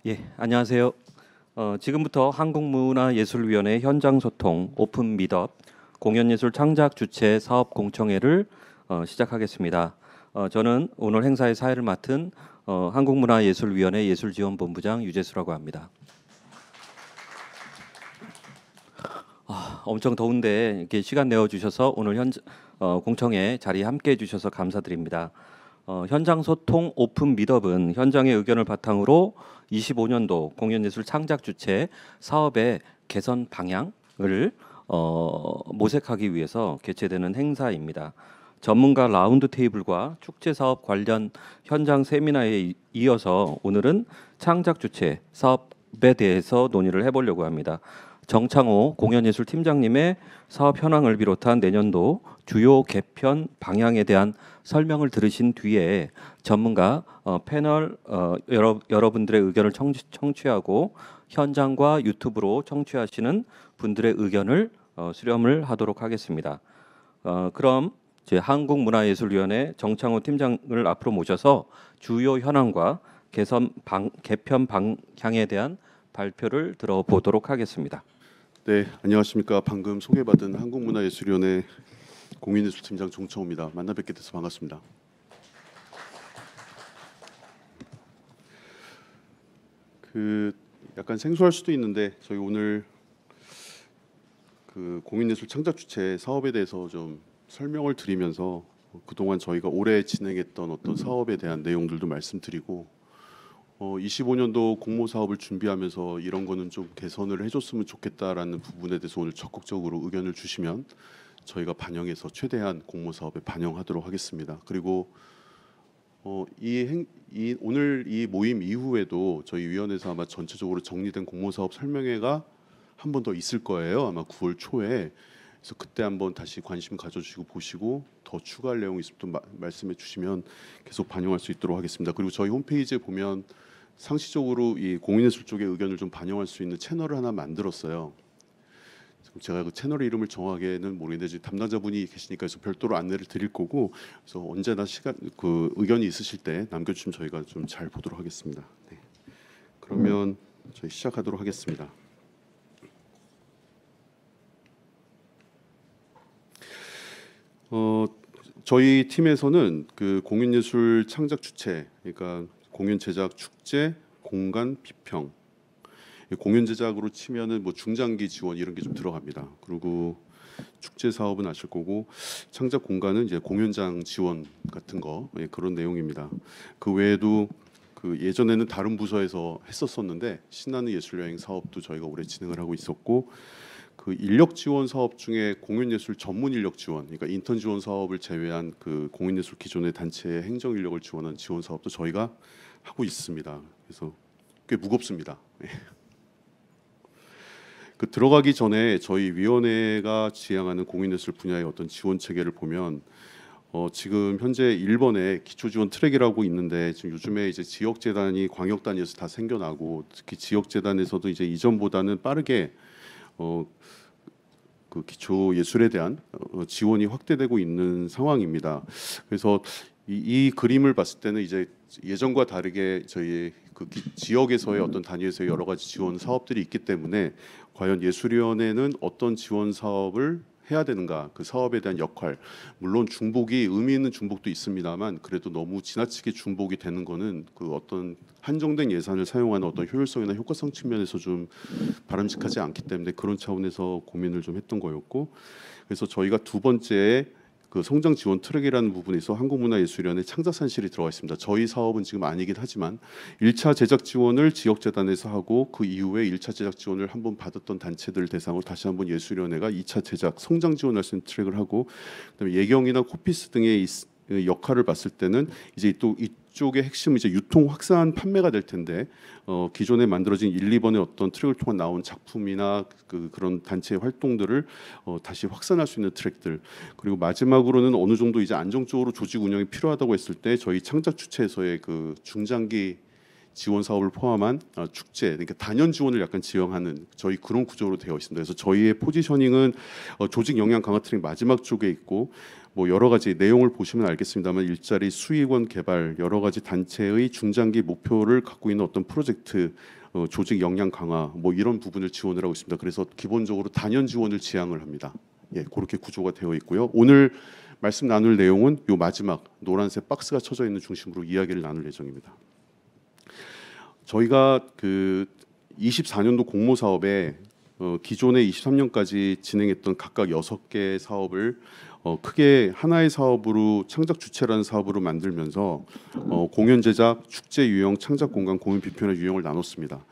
예, 안녕하세요. 지금부터 한국문화예술위원회 현장소통 오픈 미덕 공연예술 창작 주최 사업 공청회를 시작하겠습니다. 저는 오늘 행사의 사회를 맡은 한국문화예술위원회 예술지원본부장 유재수라고 합니다. 엄청 더운데 이렇게 시간 내어주셔서 오늘 공청회 자리에 함께해 주셔서 감사드립니다. 현장 소통 오픈 미덕은 현장의 의견을 바탕으로 25년도 공연예술 창작 주체 사업의 개선 방향을 모색하기 위해서 개최되는 행사입니다. 전문가 라운드 테이블과 축제 사업 관련 현장 세미나에 이어서 오늘은 창작 주체 사업에 대해서 논의를 해보려고 합니다. 정창호 공연예술 팀장님의 사업 현황을 비롯한 내년도 주요 개편 방향에 대한 설명을 들으신 뒤에 전문가 패널 여러분들의 의견을 청취하고 현장과 유튜브로 청취하시는 분들의 의견을 수렴을 하도록 하겠습니다. 그럼 이제 한국문화예술위원회 정창호 팀장을 앞으로 모셔서 주요 현황과 개편 방향에 대한 발표를 들어보도록 하겠습니다. 네, 안녕하십니까. 방금 소개받은 한국문화예술위원회 공연예술팀장 정창호입니다. 만나 뵙게 돼서 반갑습니다. 약간 생소할 수도 있는데 저희 오늘 공연예술 창작 주체 사업에 대해서 좀 설명을 드리면서 그동안 저희가 올해 진행했던 어떤 사업에 대한 내용들도 말씀드리고 25년도 공모 사업을 준비하면서 이런 거는 좀 개선을 해줬으면 좋겠다라는 부분에 대해서 오늘 적극적으로 의견을 주시면 저희가 반영해서 최대한 공모 사업에 반영하도록 하겠습니다. 그리고 오늘 이 모임 이후에도 저희 위원회에서 아마 전체적으로 정리된 공모 사업 설명회가 한 번 더 있을 거예요. 아마 9월 초에. 그래서 그때 한번 다시 관심 가져주시고 보시고 더 추가할 내용이 있으면 또 말씀해 주시면 계속 반영할 수 있도록 하겠습니다. 그리고 저희 홈페이지에 보면 상시적으로 이 공연예술 쪽의 의견을 좀 반영할 수 있는 채널을 하나 만들었어요. 제가 그 채널 이름을 정하게는 모르겠는데 지금 담당자분이 계시니까 그래서 별도로 안내를 드릴 거고, 그래서 언제나 의견이 있으실 때 남겨주시면 저희가 좀 잘 보도록 하겠습니다. 네. 그러면 저희 시작하도록 하겠습니다. 저희 팀에서는 그 공연예술 창작 주체, 그러니까 공연 제작, 축제, 공간, 비평, 공연 제작으로 치면은 뭐 중장기 지원 이런 게 좀 들어갑니다. 그리고 축제 사업은 아실 거고, 창작 공간은 이제 공연장 지원 같은 거, 그런 내용입니다. 그 외에도 그 예전에는 다른 부서에서 했었었는데 신나는 예술여행 사업도 저희가 올해 진행을 하고 있었고, 그 인력 지원 사업 중에 공연예술 전문 인력 지원, 그러니까 인턴 지원 사업을 제외한 그 공연예술 기존의 단체의 행정 인력을 지원한 지원 사업도 저희가 하고 있습니다. 그래서 꽤 무겁습니다. 그 들어가기 전에 저희 위원회가 지향하는 공연예술 분야의 어떤 지원 체계를 보면 지금 현재 1번에 기초지원 트랙이라고 있는데 지금 요즘에 이제 지역재단이 광역단위에서 다 생겨나고 특히 지역재단에서도 이제 이전보다는 빠르게 그 기초 예술에 대한 지원이 확대되고 있는 상황입니다. 그래서 이 그림을 봤을 때는 이제 예전과 다르게 저희 그 지역에서의 어떤 단위에서의 여러 가지 지원 사업들이 있기 때문에 과연 예술위원회는 어떤 지원 사업을 해야 되는가, 그 사업에 대한 역할, 물론 중복이 의미 있는 중복도 있습니다만 그래도 너무 지나치게 중복이 되는 거는 그 어떤 한정된 예산을 사용하는 어떤 효율성이나 효과성 측면에서 좀 바람직하지 않기 때문에 그런 차원에서 고민을 좀 했던 거였고, 그래서 저희가 두 번째 그 성장 지원 트랙이라는 부분에서 한국문화예술위원회 창작산실이 들어가 있습니다. 저희 사업은 지금 아니긴 하지만 1차 제작 지원을 지역재단에서 하고 그 이후에 1차 제작 지원을 한번 받았던 단체들 대상으로 다시 한번 예술위원회가 2차 제작 성장 지원할 수 있는 트랙을 하고, 그다음에 예경이나 코피스 등의 역할을 봤을 때는 이제 또 이쪽의 핵심은 이제 유통 확산 판매가 될 텐데 기존에 만들어진 1, 2번의 어떤 트랙을 통한 나온 작품이나 그런 단체의 활동들을 다시 확산할 수 있는 트랙들, 그리고 마지막으로는 어느 정도 이제 안정적으로 조직 운영이 필요하다고 했을 때 저희 창작 주체에서의 그 중장기 지원 사업을 포함한 축제, 그러니까 단연 지원을 약간 지원하는 저희 그런 구조로 되어 있습니다. 그래서 저희의 포지셔닝은 조직 역량 강화 트랙 마지막 쪽에 있고 뭐 여러 가지 내용을 보시면 알겠습니다만 일자리 수익원 개발 여러 가지 단체의 중장기 목표를 갖고 있는 어떤 프로젝트 조직 역량 강화 뭐 이런 부분을 지원을 하고 있습니다. 그래서 기본적으로 단연 지원을 지향을 합니다. 예, 그렇게 구조가 되어 있고요. 오늘 말씀 나눌 내용은 요 마지막 노란색 박스가 쳐져 있는 중심으로 이야기를 나눌 예정입니다. 저희가 그 24년도 공모 사업에 기존에 23년까지 진행했던 각각 6개 사업을 크게 하나의 사업으로 창작 주체라는 사업으로 만들면서 공연 제작, 축제 유형, 창작 공간, 공연 비평의 유형을 나눴습니다.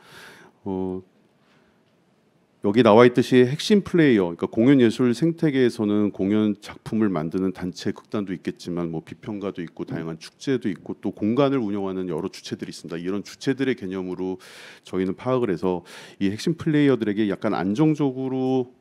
여기 나와 있듯이 핵심 플레이어, 그러니까 공연 예술 생태계에서는 공연 작품을 만드는 단체 극단도 있겠지만 뭐 비평가도 있고 다양한 축제도 있고 또 공간을 운영하는 여러 주체들이 있습니다. 이런 주체들의 개념으로 저희는 파악을 해서 이 핵심 플레이어들에게 약간 안정적으로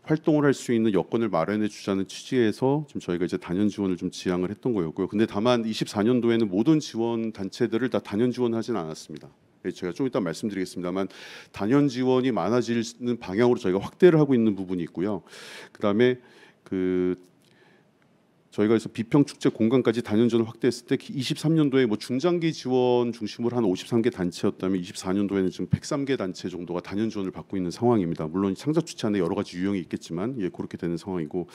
활동을 할 수 있는 여건을 마련해 주자는 취지에서 좀 저희가 이제 단연 지원을 좀 지향을 했던 거였고요. 근데 다만 24년도에는 모든 지원 단체들을 다 단연 지원하지는 않았습니다. 제가 좀 이따 말씀드리겠습니다만 단연 지원이 많아지는 방향으로 저희가 확대를 하고 있는 부분이 있고요. 그다음에 저희가 그래서 비평 축제 공간까지 단연 지원을 확대했을 때 23년도에 뭐 중장기 지원 중심으로 한 53개 단체였다면 24년도에는 지금 103개 단체 정도가 단연 지원을 받고 있는 상황입니다. 물론 창작 주체 안에 여러 가지 유형이 있겠지만 예, 그렇게 되는 상황이고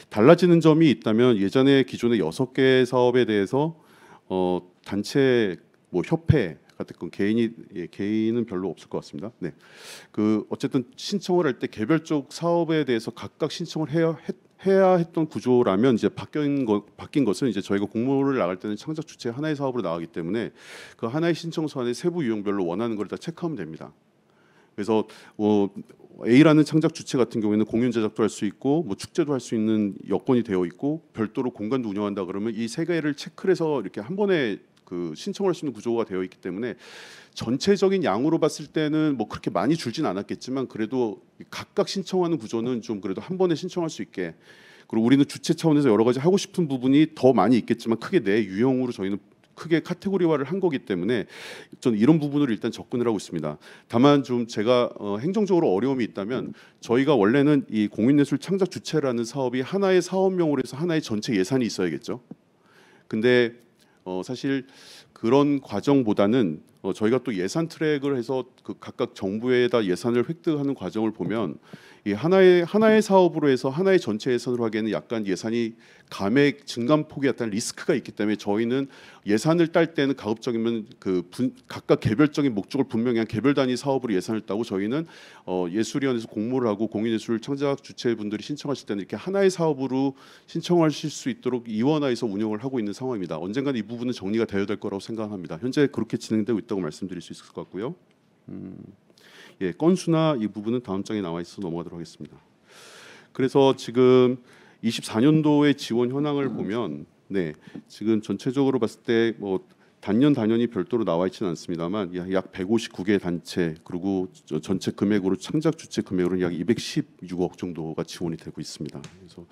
달라지는 점이 있다면 예전에 기존의 6개 사업에 대해서 단체 뭐 협회 같은 개인은 별로 없을 것 같습니다. 네, 어쨌든 신청을 할 때 개별적 사업에 대해서 각각 신청을 해야 했던 구조라면 이제 바뀐 것은 이제 저희가 공모를 나갈 때는 창작 주체 하나의 사업으로 나가기 때문에 그 하나의 신청서 안에 세부 유형별로 원하는 걸 다 체크하면 됩니다. 그래서 A라는 창작 주체 같은 경우에는 공연 제작도 할 수 있고 뭐 축제도 할 수 있는 여건이 되어 있고 별도로 공간도 운영한다 그러면 이 세 개를 체크를 해서 이렇게 한 번에 신청할 수 있는 구조가 되어 있기 때문에 전체적인 양으로 봤을 때는 뭐 그렇게 많이 줄진 않았겠지만 그래도 각각 신청하는 구조는 좀 그래도 한 번에 신청할 수 있게 그리고 우리는 주체 차원에서 여러 가지 하고 싶은 부분이 더 많이 있겠지만 크게 네 유형으로 저희는 크게 카테고리화를 한 거기 때문에 저는 이런 부분으로 일단 접근을 하고 있습니다. 다만 좀 제가 행정적으로 어려움이 있다면 저희가 원래는 이 공인예술 창작 주체라는 사업이 하나의 사업명으로 해서 하나의 전체 예산이 있어야겠죠. 근데 사실 그런 과정보다는 저희가 또 예산 트랙을 해서 각각 정부에다 예산을 획득하는 과정을 보면 이 하나의 사업으로 해서 하나의 전체 예산으로 하기에는 약간 예산이 감액 증감폭이 약간 리스크가 있기 때문에 저희는 예산을 딸 때는 가급적이면 각각 개별적인 목적을 분명히 한 개별 단위 사업으로 예산을 따고 저희는 예술위원회에서 공모를 하고 공인예술 창작 주체분들이 신청하실 때는 이렇게 하나의 사업으로 신청하실 수 있도록 이원화해서 운영을 하고 있는 상황입니다. 언젠간 이 부분은 정리가 되어야 될 거라고 생각합니다. 현재 그렇게 진행되고 있다고 말씀드릴 수 있을 것 같고요. 예, 건수나 이 부분은 다음 장에 나와 있어서 넘어가도록 하겠습니다. 그래서 지금 24년도의 지원 현황을 보면 네, 지금 전체적으로 봤을 때 뭐 단연이 별도로 나와 있지는 않습니다만 약 159개 단체 그리고 전체 금액으로 창작 주체 금액으로는 약 216억 정도가 지원이 되고 있습니다. 그래서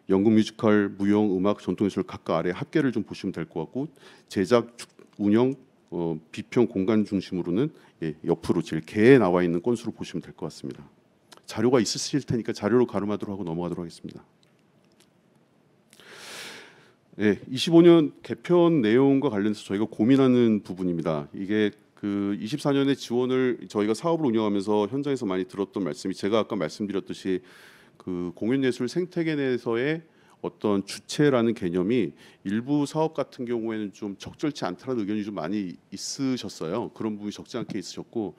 연극, 뮤지컬, 무용, 음악, 전통예술 각각 아래 합계를 좀 보시면 될 것 같고 제작, 운영, 비평 공간 중심으로는 예, 옆으로 제일 개에 나와 있는 건수로 보시면 될 것 같습니다. 자료가 있으실 테니까 자료로 가름하도록 하고 넘어가도록 하겠습니다. 예, 25년 개편 내용과 관련해서 저희가 고민하는 부분입니다. 이게 24년에 지원을 저희가 사업을 운영하면서 현장에서 많이 들었던 말씀이 제가 아까 말씀드렸듯이 공연예술 생태계 내에서의 어떤 주체라는 개념이 일부 사업 같은 경우에는 좀 적절치 않다는 의견이 좀 많이 있으셨어요. 그런 부분이 적지 않게 있으셨고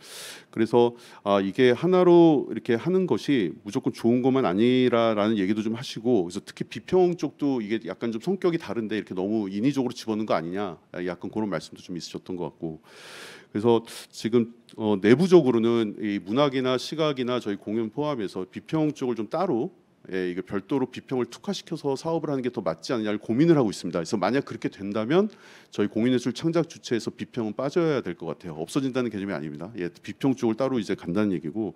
그래서 이게 하나로 이렇게 하는 것이 무조건 좋은 것만 아니라라는 얘기도 좀 하시고 그래서 특히 비평 쪽도 이게 약간 좀 성격이 다른데 이렇게 너무 인위적으로 집어넣는 거 아니냐 약간 그런 말씀도 좀 있으셨던 것 같고 그래서 지금 내부적으로는 이 문학이나 시각이나 저희 공연 포함해서 비평 쪽을 좀 따로 이게 별도로 비평을 특화시켜서 사업을 하는 게 더 맞지 않느냐를 고민을 하고 있습니다. 그래서 만약 그렇게 된다면 저희 공인예술 창작 주체에서 비평은 빠져야 될 것 같아요. 없어진다는 개념이 아닙니다. 비평 쪽을 따로 이제 간다는 얘기고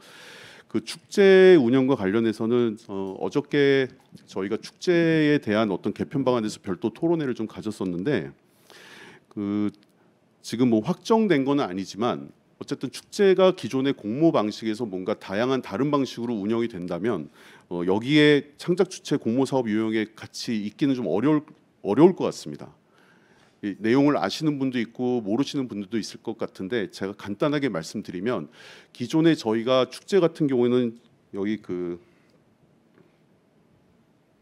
축제 운영과 관련해서는 어저께 저희가 축제에 대한 어떤 개편 방안에서 별도 토론회를 좀 가졌었는데 그 지금 뭐 확정된 건 아니지만 어쨌든 축제가 기존의 공모 방식에서 뭔가 다양한 다른 방식으로 운영이 된다면 여기에 창작 주체 공모 사업 유형에 같이 있기는 좀 어려울 것 같습니다. 이 내용을 아시는 분도 있고 모르시는 분들도 있을 것 같은데 제가 간단하게 말씀드리면 기존에 저희가 축제 같은 경우에는 여기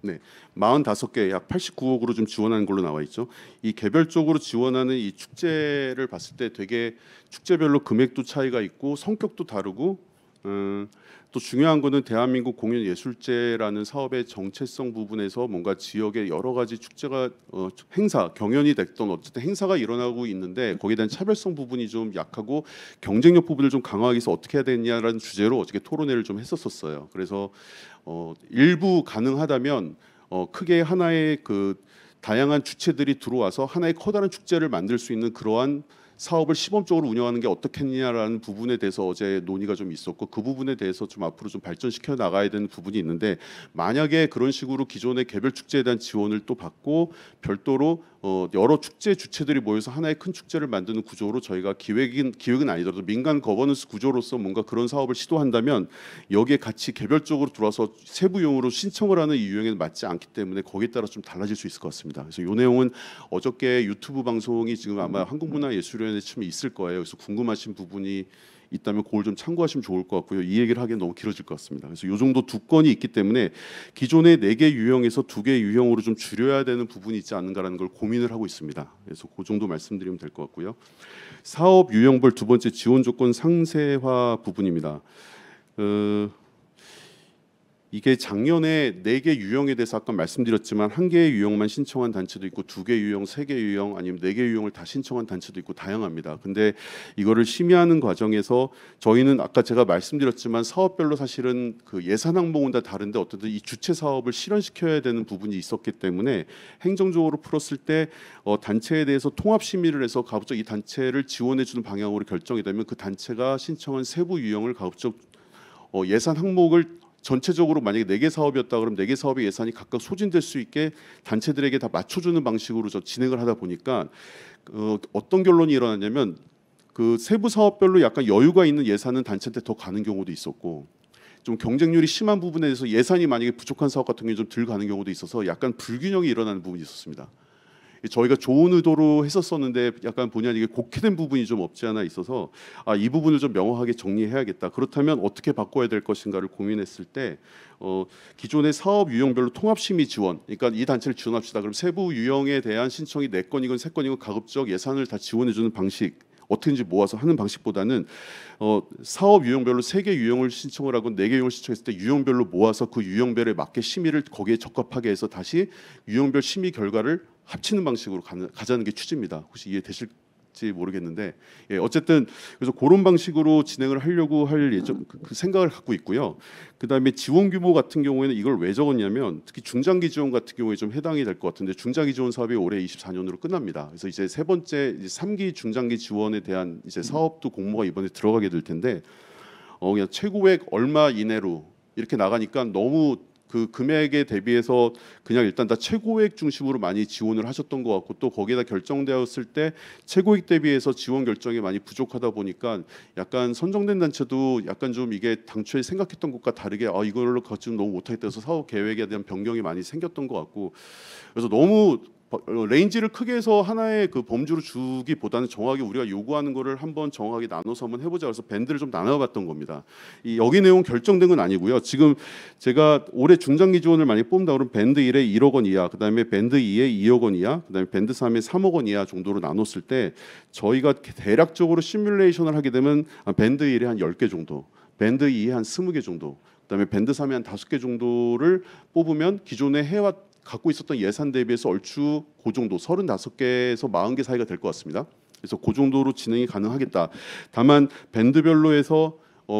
네, 45개 약 89억으로 좀 지원하는 걸로 나와 있죠. 이 개별적으로 지원하는 이 축제를 봤을 때 되게 축제별로 금액도 차이가 있고 성격도 다르고 또 중요한 거는 대한민국 공연예술제라는 사업의 정체성 부분에서 뭔가 지역의 여러 가지 축제가 행사 경연이 됐던 어쨌든 행사가 일어나고 있는데 거기에 대한 차별성 부분이 좀 약하고 경쟁력 부분을 좀 강화하기 위해서 어떻게 해야 되냐라는 주제로 어저께 토론회를 좀 했었어요. 그래서 일부 가능하다면 크게 하나의 그 다양한 주체들이 들어와서 하나의 커다란 축제를 만들 수 있는 그러한 사업을 시범적으로 운영하는 게 어떻겠냐라는 부분에 대해서 어제 논의가 좀 있었고 그 부분에 대해서 좀 앞으로 좀 발전시켜 나가야 되는 부분이 있는데 만약에 그런 식으로 기존의 개별 축제에 대한 지원을 또 받고 별도로 여러 축제 주체들이 모여서 하나의 큰 축제를 만드는 구조로 저희가 기획은 아니더라도 민간 거버넌스 구조로서 뭔가 그런 사업을 시도한다면 여기에 같이 개별적으로 들어와서 세부용으로 신청을 하는 이 유형에는 맞지 않기 때문에 거기에 따라 좀 달라질 수 있을 것 같습니다. 그래서 이 내용은 어저께 유튜브 방송이 지금 아마 한국문화예술위원회 쯤에 있을 거예요. 그래서 궁금하신 부분이 있다면 그걸 좀 참고하시면 좋을 것 같고요. 이 얘기를 하기엔 너무 길어질 것 같습니다. 그래서 이 정도 두 건이 있기 때문에 기존의 4개 유형에서 2개 유형으로 좀 줄여야 되는 부분이 있지 않은가라는 걸 고민을 하고 있습니다. 그래서 그 정도 말씀드리면 될 것 같고요. 사업 유형별 두 번째 지원 조건 상세화 부분입니다. 이게 작년에 4개 유형에 대해서 아까 말씀드렸지만 1개의 유형만 신청한 단체도 있고 2개 유형, 3개 유형 아니면 4개 유형을 다 신청한 단체도 있고 다양합니다. 근데 이거를 심의하는 과정에서 저희는 아까 제가 말씀드렸지만 사업별로 사실은 그 예산 항목은 다 다른데 어쨌든 이 주체 사업을 실현시켜야 되는 부분이 있었기 때문에 행정적으로 풀었을 때 단체에 대해서 통합 심의를 해서 가급적 이 단체를 지원해 주는 방향으로 결정이 되면 그 단체가 신청한 세부 유형을 가급적 예산 항목을 전체적으로 만약에 4개 사업이었다 그러면 4개 사업의 예산이 각각 소진될 수 있게 단체들에게 다 맞춰주는 방식으로 진행을 하다 보니까 어떤 결론이 일어났냐면 그 세부 사업별로 약간 여유가 있는 예산은 단체한테 더 가는 경우도 있었고 좀 경쟁률이 심한 부분에 대해서 예산이 만약에 부족한 사업 같은 경우에 좀 덜 가는 경우도 있어서 약간 불균형이 일어나는 부분이 있었습니다. 저희가 좋은 의도로 했었었는데 약간 본의 아니게 곡해된 부분이 좀 없지 않아 있어서 이 부분을 좀 명확하게 정리해야겠다. 그렇다면 어떻게 바꿔야 될 것인가를 고민했을 때 기존의 사업 유형별로 통합 심의 지원, 그러니까 이 단체를 지원합시다. 그럼 세부 유형에 대한 신청이 4건이건 3건이건 가급적 예산을 다 지원해주는 방식. 어떻게든지 모아서 하는 방식보다는 사업 유형별로 3개 유형을 신청을 하고 4개 유형을 신청했을 때 유형별로 모아서 그 유형별에 맞게 심의를 거기에 적합하게 해서 다시 유형별 심의 결과를 합치는 방식으로 가자는 게 취지입니다. 혹시 이해되실지 모르겠는데 어쨌든 그래서 그런 방식으로 진행을 하려고 할 예정 그 생각을 갖고 있고요. 그다음에 지원 규모 같은 경우에는 이걸 왜 적었냐면 특히 중장기 지원 같은 경우에 좀 해당이 될 것 같은데 중장기 지원 사업이 올해 24년으로 끝납니다. 그래서 이제 세 번째 이제 3기 중장기 지원에 대한 이제 사업도 공모가 이번에 들어가게 될 텐데 그냥 최고액 얼마 이내로 이렇게 나가니까 너무 그 금액에 대비해서 그냥 일단 다 최고액 중심으로 많이 지원을 하셨던 것 같고 또 거기에다 결정되었을 때 최고액 대비해서 지원 결정이 많이 부족하다 보니까 약간 선정된 단체도 약간 좀 이게 당초에 생각했던 것과 다르게 이걸로 거치는 너무 못하겠다 해서 사업 계획에 대한 변경이 많이 생겼던 것 같고 그래서 너무 레인지를 크게 해서 하나의 그 범주로 주기보다는 정확하게 우리가 요구하는 거를 한번 정확하게 나눠서 한번 해보자 그래서 밴드를 좀 나눠봤던 겁니다. 이 여기 내용 결정된 건 아니고요. 지금 제가 올해 중장기 지원을 많이 뽑는다 그러면 밴드 1에 1억 원 이하, 그다음에 밴드 2에 2억 원 이하, 그다음에 밴드 3에 3억 원 이하 정도로 나눴을 때 저희가 대략적으로 시뮬레이션을 하게 되면 밴드 1에 한 10개 정도, 밴드 2에 한 20개 정도, 그다음에 밴드 3에 한 5개 정도를 뽑으면 기존에 해왔 갖고 있었던 예산 대비해서 얼추 그 정도 35개에서 40개 사이가 될 것 같습니다. 그래서 그 정도로 진행이 가능하겠다. 다만 밴드별로 해서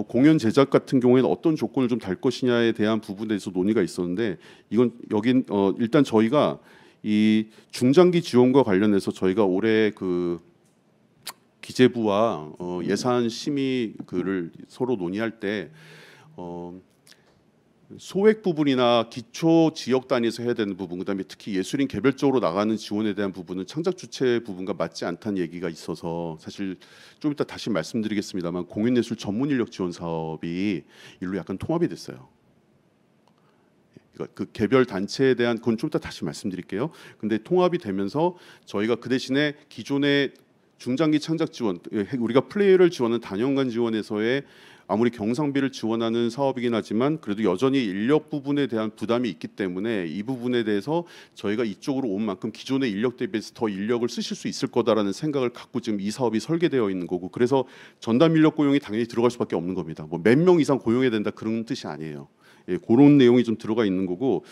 공연 제작 같은 경우에는 어떤 조건을 좀 달 것이냐에 대한 부분에 대해서 논의가 있었는데 이건 여긴 일단 저희가 이 중장기 지원과 관련해서 저희가 올해 그 기재부와 예산 심의 그를 서로 논의할 때 소액 부분이나 기초 지역 단위에서 해야 되는 부분, 그다음에 특히 예술인 개별적으로 나가는 지원에 대한 부분은 창작 주체 부분과 맞지 않다는 얘기가 있어서 사실 좀 이따 다시 말씀드리겠습니다만 공연예술 전문 인력 지원 사업이 일로 약간 통합이 됐어요. 그러니까 그 개별 단체에 대한 그건 좀 이따 다시 말씀드릴게요. 근데 통합이 되면서 저희가 그 대신에 기존의 중장기 창작 지원, 우리가 플레이를 지원하는 단연간 지원에서의 아무리 경상비를 지원하는 사업이긴 하지만 그래도 여전히 인력 부분에 대한 부담이 있기 때문에 이 부분에 대해서 저희가 이쪽으로 온 만큼 기존의 인력 대비해서 더 인력을 쓰실 수 있을 거다라는 생각을 갖고 지금 이 사업이 설계되어 있는 거고, 그래서 전담 인력 고용이 당연히 들어갈 수밖에 없는 겁니다. 뭐 몇 명 이상 고용해야 된다 그런 뜻이 아니에요. 예, 그런 내용이 좀 들어가 있는 거고,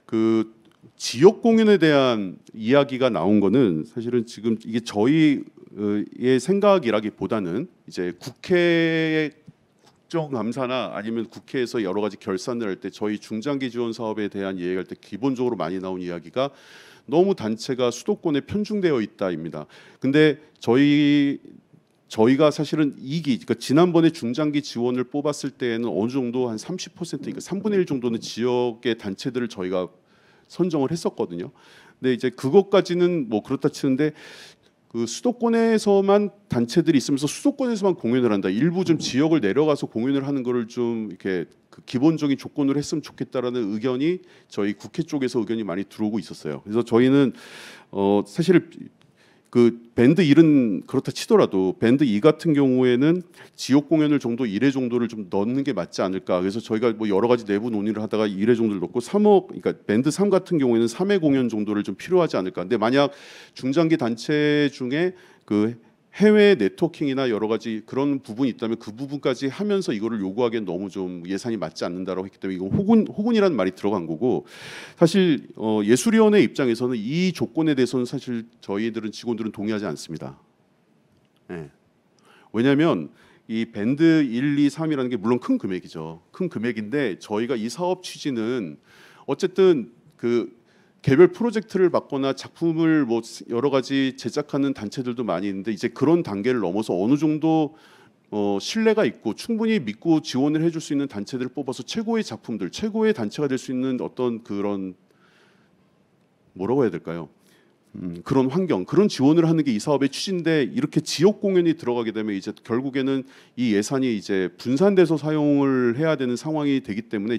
그 지역 공연에 대한 이야기가 나온 거는 사실은 지금 이게 저희의 생각이라기보다는 이제 국회의 국정감사나 아니면 국회에서 여러 가지 결산을 할 때 저희 중장기 지원 사업에 대한 얘기할 때 기본적으로 많이 나온 이야기가 너무 단체가 수도권에 편중되어 있다입니다. 근데 저희가 사실은 그러니까 지난번에 중장기 지원을 뽑았을 때에는 어느 정도 한 30%, 그러니까 3분의 1 정도는 지역의 단체들을 저희가 선정을 했었거든요. 근데 이제 그것까지는 뭐 그렇다 치는데 그 수도권에서만 단체들이 있으면서 수도권에서만 공연을 한다. 일부 좀 지역을 내려가서 공연을 하는 거를 좀 이렇게 그 기본적인 조건으로 했으면 좋겠다라는 의견이 저희 국회 쪽에서 의견이 많이 들어오고 있었어요. 그래서 저희는 사실 그 밴드 1은 그렇다 치더라도 밴드 2 같은 경우에는 지역 공연을 정도 1회 정도를 좀 넣는 게 맞지 않을까. 그래서 저희가 뭐 여러 가지 내부 논의를 하다가 1회 정도를 넣고 그러니까 밴드 3 같은 경우에는 3회 공연 정도를 좀 필요하지 않을까. 근데 만약 중장기 단체 중에 그 해외 네트워킹이나 여러 가지 그런 부분이 있다면 그 부분까지 하면서 이거를 요구하기엔 너무 좀 예산이 맞지 않는다라고 했기 때문에 이건 호군이라는 말이 들어간 거고, 사실 예술위원회 입장에서는 이 조건에 대해서는 사실 저희들은 직원들은 동의하지 않습니다. 네. 왜냐하면 이 밴드 1, 2, 3이라는 게 물론 큰 금액이죠. 큰 금액인데 저희가 이 사업 취지는 어쨌든 그 개별 프로젝트를 맡거나 작품을 뭐 여러 가지 제작하는 단체들도 많이 있는데 이제 그런 단계를 넘어서 어느 정도 신뢰가 있고 충분히 믿고 지원을 해줄 수 있는 단체들을 뽑아서 최고의 작품들, 최고의 단체가 될 수 있는 어떤 그런 뭐라고 해야 될까요? 그런 환경, 그런 지원을 하는 게 이 사업의 취지인데 이렇게 지역 공연이 들어가게 되면 이제 결국에는 이 예산이 이제 분산돼서 사용을 해야 되는 상황이 되기 때문에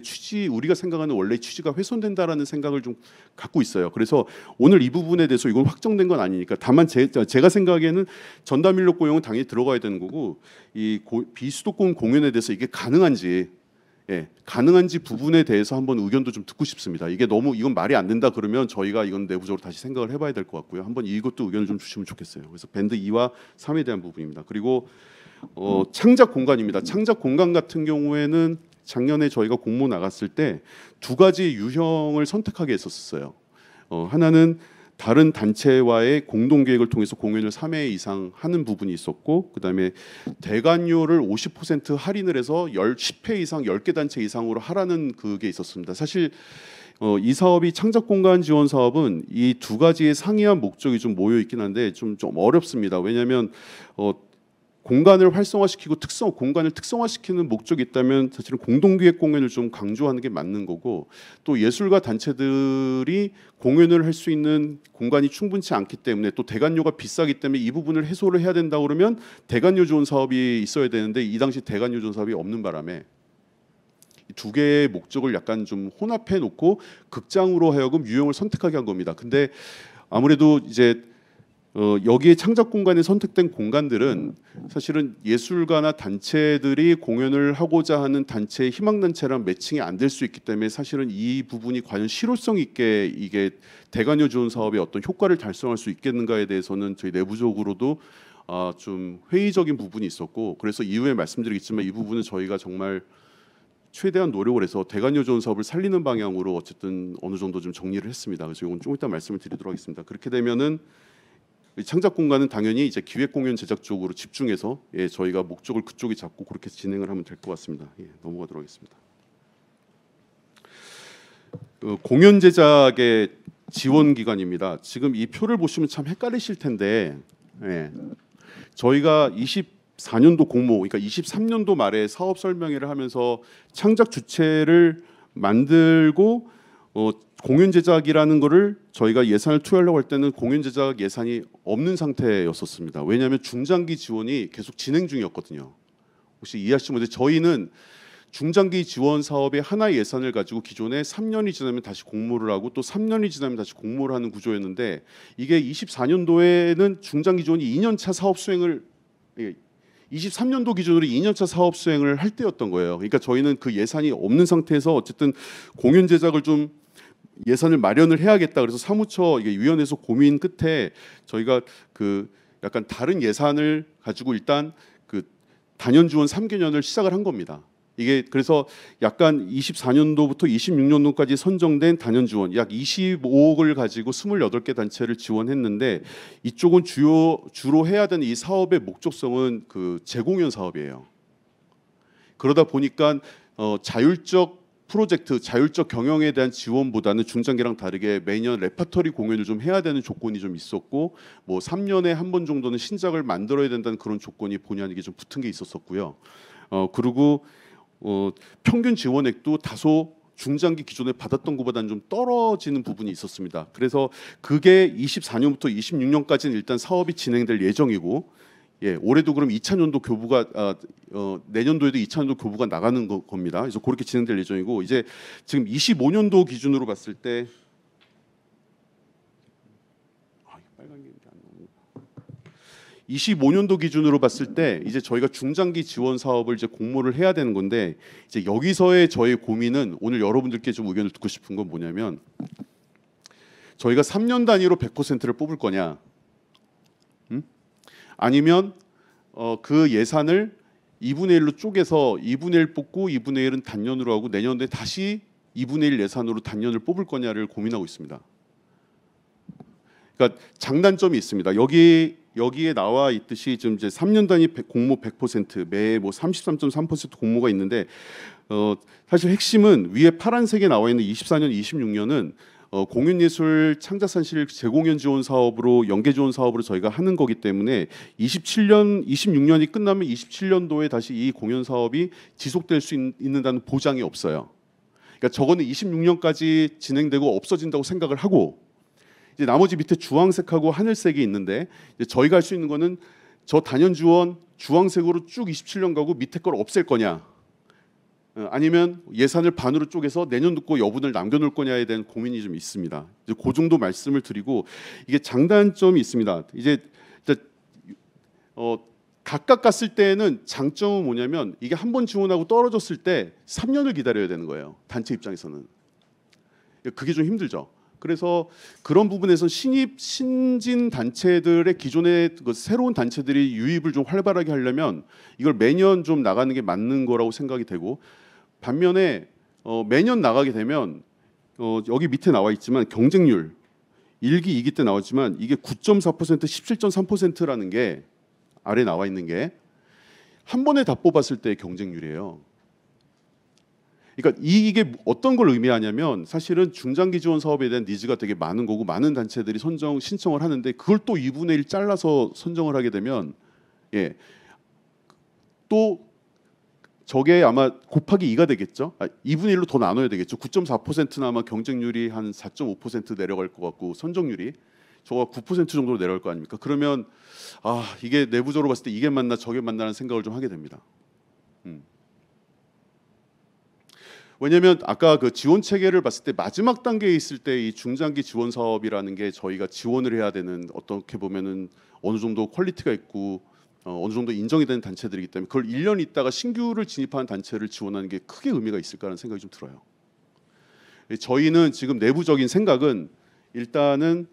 우리가 생각하는 원래 취지가 훼손된다라는 생각을 좀 갖고 있어요. 그래서 오늘 이 부분에 대해서 이건 확정된 건 아니니까 다만 제가 생각하기에는 전담 인력 고용은 당연히 들어가야 되는 거고 이 비수도권 공연에 대해서 이게 가능한지 부분에 대해서 한번 의견도 좀 듣고 싶습니다. 이게 너무 이건 말이 안 된다 그러면 저희가 이건 내부적으로 다시 생각을 해봐야 될 것 같고요. 한번 이것도 의견을 좀 주시면 좋겠어요. 그래서 밴드 2와 3에 대한 부분입니다. 그리고 창작 공간입니다. 창작 공간 같은 경우에는 작년에 저희가 공모 나갔을 때 두 가지 유형을 선택하게 했었어요. 하나는 다른 단체와의 공동 계획을 통해서 공연을 3회 이상 하는 부분이 있었고, 그다음에 대관료를 50% 할인을 해서 10회 이상 10개 단체 이상으로 하라는 그게 있었습니다. 사실 이 사업이 창작 공간 지원 사업은 이 두 가지의 상이한 목적이 좀 모여 있긴 한데 좀 어렵습니다. 왜냐하면 공간을 활성화시키고 공간을 특성화시키는 목적이 있다면 사실은 공동기획 공연을 좀 강조하는 게 맞는 거고, 또 예술가 단체들이 공연을 할 수 있는 공간이 충분치 않기 때문에 또 대관료가 비싸기 때문에 이 부분을 해소를 해야 된다 그러면 대관료 지원 사업이 있어야 되는데 이 당시 대관료 지원 사업이 없는 바람에 두 개의 목적을 약간 좀 혼합해 놓고 극장으로 하여금 유형을 선택하게 한 겁니다. 근데 아무래도 이제 여기에 창작 공간에 선택된 공간들은 사실은 예술가나 단체들이 공연을 하고자 하는 단체의 희망단체랑 매칭이 안 될 수 있기 때문에 사실은 이 부분이 과연 실효성 있게 이게 대관료 지원 사업의 어떤 효과를 달성할 수 있겠는가에 대해서는 저희 내부적으로도 좀 회의적인 부분이 있었고, 그래서 이후에 말씀드리겠지만 이 부분은 저희가 정말 최대한 노력을 해서 대관료 지원 사업을 살리는 방향으로 어쨌든 어느 정도 좀 정리를 했습니다. 그래서 이건 좀 이따 말씀을 드리도록 하겠습니다. 그렇게 되면은 창작 공간은 당연히 이제 기획 공연 제작 쪽으로 집중해서 저희가 목적을 그쪽에 잡고 그렇게 진행을 하면 될 것 같습니다. 넘어가도록 하겠습니다. 공연 제작의 지원 기간입니다. 지금 이 표를 보시면 참 헷갈리실 텐데 저희가 24년도 공모, 그러니까 23년도 말에 사업 설명회를 하면서 창작 주체를 만들고 공연 제작이라는 거를 저희가 예산을 투여하려고 할 때는 공연 제작 예산이 없는 상태였었습니다. 왜냐하면 중장기 지원이 계속 진행 중이었거든요. 혹시 이해하시면 저희는 중장기 지원 사업의 하나의 예산을 가지고 기존에 3년이 지나면 다시 공모를 하고 또 3년이 지나면 다시 공모를 하는 구조였는데 이게 24년도에는 중장기 지원이 2년차 사업 수행을 23년도 기준으로 2년차 사업 수행을 할 때였던 거예요. 그러니까 저희는 그 예산이 없는 상태에서 어쨌든 공연 제작을 좀 예산을 마련을 해야겠다. 그래서 사무처 이게 위원회에서 고민 끝에 저희가 그 약간 다른 예산을 가지고 일단 그 단연 지원 3개년을 시작을 한 겁니다. 이게 그래서 약간 24년도부터 26년도까지 선정된 단연 지원 약 25억을 가지고 28개 단체를 지원했는데 이쪽은 주로 해야 되는 이 사업의 목적성은 그 재공연 사업이에요. 그러다 보니까 자율적 프로젝트, 자율적 경영에 대한 지원보다는 중장기랑 다르게 매년 레퍼토리 공연을 좀 해야 되는 조건이 좀 있었고 뭐 3년에 한 번 정도는 신작을 만들어야 된다는 그런 조건이 본의 아니게 좀 붙은 게 있었었고요. 그리고 평균 지원액도 다소 중장기 기존에 받았던 것보다는 좀 떨어지는 부분이 있었습니다. 그래서 그게 24년부터 26년까지는 일단 사업이 진행될 예정이고, 올해도 그럼 2차년도 교부가 내년도에도 2차년도 교부가 나가는 겁니다. 그래서 그렇게 진행될 예정이고, 이제 지금 25년도 기준으로 봤을 때 25년도 기준으로 봤을 때 이제 저희가 중장기 지원 사업을 이제 공모를 해야 되는 건데 이제 여기서의 저의 고민은 오늘 여러분들께 좀 의견을 듣고 싶은 건 뭐냐면 저희가 3년 단위로 100%를 뽑을 거냐 아니면 그 예산을 2분의 1로 쪼개서 2분의 1 뽑고 2분의 1은 단년으로 하고 내년도에 다시 2분의 1 예산으로 단년을 뽑을 거냐를 고민하고 있습니다. 그러니까 장단점이 있습니다. 여기에 나와 있듯이 지금 이제 3년 단위 공모 100% 매해 뭐 33.3% 공모가 있는데 사실 핵심은 위에 파란색에 나와 있는 24년, 26년은 공연예술 창작산실 재공연 지원 사업으로 연계 지원 사업으로 저희가 하는 거기 때문에 27년, 26년이 끝나면 27년도에 다시 이 공연 사업이 지속될 수 있는다는 보장이 없어요. 그러니까 저거는 26년까지 진행되고 없어진다고 생각을 하고 이제 나머지 밑에 주황색하고 하늘색이 있는데 이제 저희가 할 수 있는 거는 저 단연 지원 주황색으로 쭉 27년 가고 밑에 걸 없앨 거냐 아니면 예산을 반으로 쪼개서 내년도 거 여분을 남겨놓을 거냐에 대한 고민이 좀 있습니다. 이제 그 정도 말씀을 드리고 이게 장단점이 있습니다. 이제 각각 갔을 때는 장점은 뭐냐면 이게 한 번 지원하고 떨어졌을 때 3년을 기다려야 되는 거예요. 단체 입장에서는 그게 좀 힘들죠. 그래서 그런 부분에서 신진 단체들의 기존의 그 새로운 단체들이 유입을 좀 활발하게 하려면 이걸 매년 좀 나가는 게 맞는 거라고 생각이 되고 반면에 매년 나가게 되면 여기 밑에 나와 있지만 경쟁률 1기, 2기 때 나왔지만 이게 9.4%, 17.3%라는 게 아래 나와 있는 게 한 번에 다 뽑았을 때의 경쟁률이에요. 그러니까 이게 어떤 걸 의미하냐면 사실은 중장기 지원 사업에 대한 니즈가 되게 많은 거고 많은 단체들이 신청을 하는데 그걸 또 2분의 1 잘라서 선정을 하게 되면 또 저게 아마 곱하기 2가 되겠죠. 2분의 1로 더 나눠야 되겠죠. 9.4%는 아마 경쟁률이 한 4.5% 내려갈 것 같고 선정률이 저거 9% 정도로 내려갈 거 아닙니까? 그러면 이게 내부적으로 봤을 때 이게 맞나 저게 맞나라는 생각을 좀 하게 됩니다. 왜냐하면 아까 그 지원 체계를 봤을 때 마지막 단계에 있을 때 이 중장기 지원 사업이라는 게 저희가 지원을 해야 되는 어떻게 보면은 어느 정도 퀄리티가 있고 어느 정도 인정이 되는 단체들이기 때문에 그걸 1년 있다가 신규를 진입하는 단체를 지원하는 게 크게 의미가 있을까라는 생각이 좀 들어요. 저희는 지금 내부적인 생각은 일단은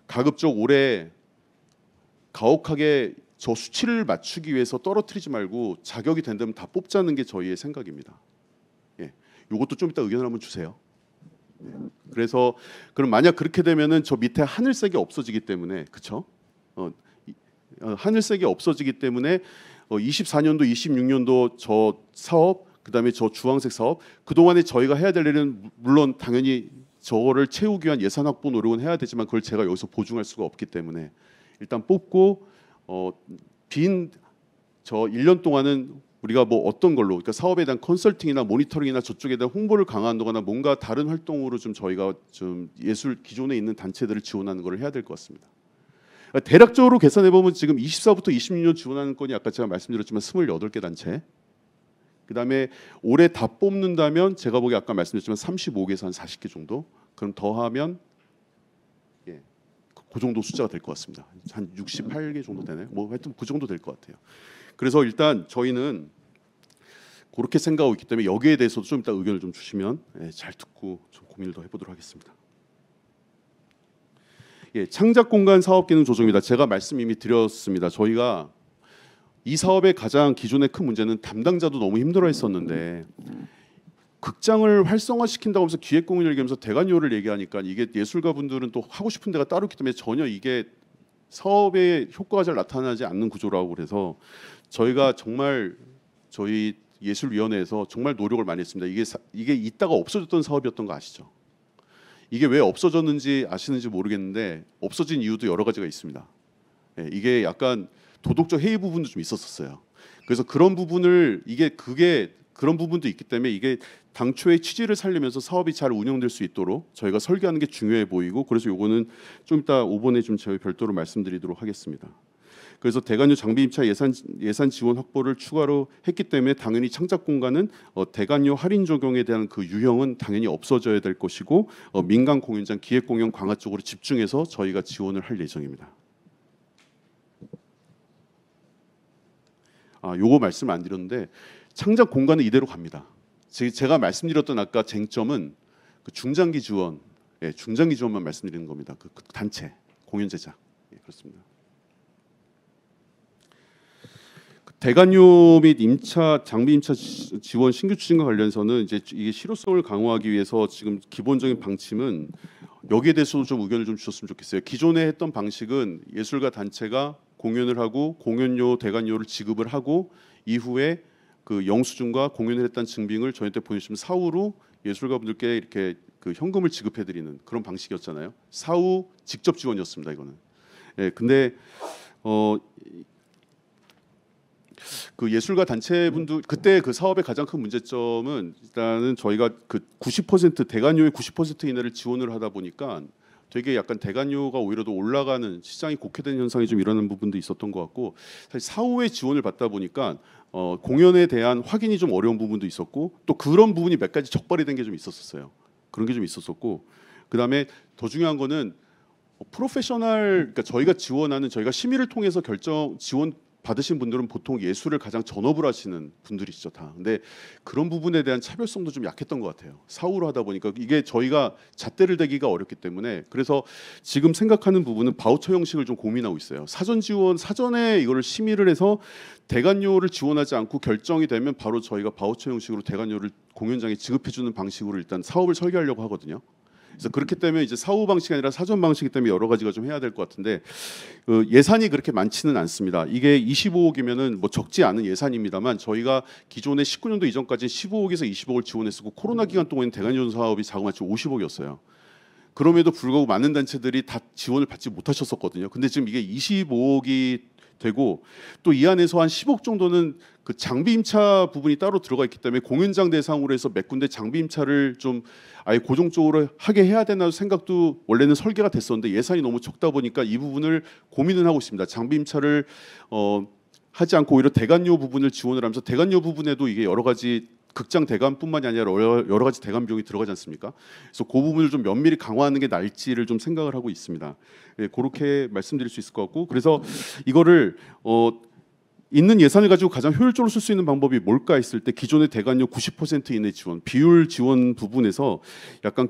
가급적 올해 가혹하게 저 수치를 맞추기 위해서 떨어뜨리지 말고 자격이 된다면 다 뽑자는 게 저희의 생각입니다. 이것도 좀 이따 의견을 한번 주세요. 그래서 그럼 만약 그렇게 되면은 저 밑에 하늘색이 없어지기 때문에 그렇죠? 하늘색이 없어지기 때문에 24년도, 26년도 저 사업 그다음에 저 주황색 사업 그동안에 저희가 해야 될 일은 물론 당연히 저거를 채우기 위한 예산 확보 노력은 해야 되지만 그걸 제가 여기서 보증할 수가 없기 때문에 일단 뽑고 빈 저 1년 동안은 우리가 뭐 어떤 걸로, 그러니까 사업에 대한 컨설팅이나 모니터링이나 저쪽에 대한 홍보를 강화한다거나 뭔가 다른 활동으로 좀 저희가 좀 예술 기존에 있는 단체들을 지원하는 걸 해야 될 것 같습니다. 그러니까 대략적으로 계산해 보면 지금 24부터 26년 지원하는 건이 아까 제가 말씀드렸지만 28개 단체. 그다음에 올해 다 뽑는다면 제가 보기에 아까 말씀드렸지만 35개에서 한 40개 정도. 그럼 더하면 예, 그 정도 숫자가 될 것 같습니다. 한 68개 정도 되나요? 뭐 하여튼 그 정도 될 것 같아요. 그래서 일단 저희는 그렇게 생각하고 있기 때문에 여기에 대해서도 좀 이따 의견을 좀 주시면 잘 듣고 좀 고민을 더 해보도록 하겠습니다. 예, 창작 공간 사업 기능 조정입니다. 제가 말씀 이미 드렸습니다. 저희가 이 사업의 가장 기존의 큰 문제는 담당자도 너무 힘들어했었는데 극장을 활성화시킨다고 하면서 기획공을 얘기하면서 대관료를 얘기하니까 이게 예술가 분들은 또 하고 싶은 데가 따로 있기 때문에 전혀 이게 사업의 효과가 잘 나타나지 않는 구조라고 그래서 저희가 정말 저희 예술위원회에서 정말 노력을 많이 했습니다. 이게 있다가 없어졌던 사업이었던 거 아시죠? 이게 왜 없어졌는지 아시는지 모르겠는데 없어진 이유도 여러 가지가 있습니다. 예, 이게 약간 도덕적 해이 부분도 좀 있었어요. 그래서 그런 부분을 그런 부분도 있기 때문에 이게 당초의 취지를 살리면서 사업이 잘 운영될 수 있도록 저희가 설계하는 게 중요해 보이고 그래서 요거는 좀 이따 5번에 좀 저희 별도로 말씀드리도록 하겠습니다. 그래서 대관료 장비 임차 예산 지원 확보를 추가로 했기 때문에 당연히 창작 공간은 대관료 할인 적용에 대한 그 유형은 당연히 없어져야 될 것이고 민간 공연장 기획 공연 강화 쪽으로 집중해서 저희가 지원을 할 예정입니다. 요거 말씀 안 드렸는데 창작 공간은 이대로 갑니다. 제가 말씀드렸던 아까 쟁점은 그 중장기 지원, 중장기 지원만 말씀드리는 겁니다. 그 단체 공연 제작 그렇습니다. 대관료 및 장비 임차 지원 신규 추진과 관련해서는 이제 이게 실효성을 강화하기 위해서 지금 기본적인 방침은 여기에 대해서도 좀 의견을 좀 주셨으면 좋겠어요. 기존에 했던 방식은 예술가 단체가 공연을 하고 공연료 대관료를 지급을 하고 이후에 그 영수증과 공연을 했다는 증빙을 저희한테 보내주시면 사후로 예술가분들께 이렇게 그 현금을 지급해드리는 그런 방식이었잖아요. 사후 직접 지원이었습니다. 이거는. 근데 그 예술가 단체분들 그때 그 사업의 가장 큰 문제점은 일단은 저희가 그 90% 대관료의 90% 이내를 지원을 하다 보니까 되게 약간 대관료가 오히려 더 올라가는 시장이 곡해되는 현상이 좀 일어나는 부분도 있었던 것 같고 사실 사후에 지원을 받다 보니까 공연에 대한 확인이 좀 어려운 부분도 있었고 또 그런 부분이 몇 가지 적발이 된 게 좀 있었어요. 그런 게 좀 있었었고 그다음에 더 중요한 거는 프로페셔널 그러니까 저희가 지원하는 저희가 심의를 통해서 지원 받으신 분들은 보통 예술을 가장 전업을 하시는 분들이시죠 다. 근데 그런 부분에 대한 차별성도 좀 약했던 것 같아요. 사후로 하다 보니까 이게 저희가 잣대를 대기가 어렵기 때문에 그래서 지금 생각하는 부분은 바우처 형식을 좀 고민하고 있어요. 사전에 이거를 심의를 해서 대관료를 지원하지 않고 결정이 되면 바로 저희가 바우처 형식으로 대관료를 공연장에 지급해주는 방식으로 일단 사업을 설계하려고 하거든요. 그래서 그렇기 때문에 이제 사후 방식이 아니라 사전 방식이기 때문에 여러 가지가 좀 해야 될 것 같은데 예산이 그렇게 많지는 않습니다. 이게 25억이면은 뭐 적지 않은 예산입니다만 저희가 기존에 19년도 이전까지 15억에서 20억을 지원했었고 코로나 기간 동안 대관료 사업이 자그마치 50억이었어요. 그럼에도 불구하고 많은 단체들이 다 지원을 받지 못하셨었거든요. 근데 지금 이게 25억이 되고 또 이 안에서 한 10억 정도는 그 장비 임차 부분이 따로 들어가 있기 때문에 공연장 대상으로 해서 몇 군데 장비 임차를 좀 아예 고정적으로 하게 해야 되나 생각도 원래는 설계가 됐었는데 예산이 너무 적다 보니까 이 부분을 고민을 하고 있습니다. 장비 임차를 하지 않고 오히려 대관료 부분을 지원을 하면서 대관료 부분에도 이게 여러 가지 극장 대관뿐만이 아니라 여러 가지 대관 비용이 들어가지 않습니까? 그래서 그 부분을 좀 면밀히 강화하는 게 나을지를 좀 생각을 하고 있습니다. 그렇게 말씀드릴 수 있을 것 같고 그래서 이거를 있는 예산을 가지고 가장 효율적으로 쓸 수 있는 방법이 뭘까 했을 때 기존의 대관료 90% 이내 지원, 비율 지원 부분에서 약간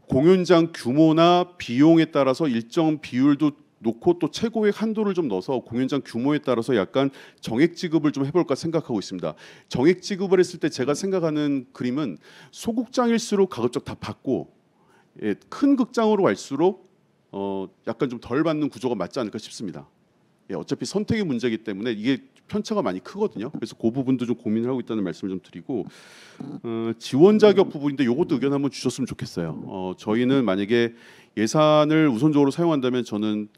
공연장 규모나 비용에 따라서 일정 비율도 놓고 또 최고액 한도를 좀 넣어서 공연장 규모에 따라서 약간 정액 지급을 좀 해볼까 생각하고 있습니다. 정액 지급을 했을 때 제가 생각하는 그림은 소극장일수록 가급적 다 받고 큰 극장으로 갈수록 약간 좀 덜 받는 구조가 맞지 않을까 싶습니다. 어차피 선택의 문제이기 때문에 이게 편차가 많이 크거든요. 그래서 그 부분도 좀 고민을 하고 있다는 말씀을 좀 드리고 지원 자격 부분인데 이것도 의견 한번 주셨으면 좋겠어요. 저희는 만약에 예산을 우선적으로 사용한다면 저는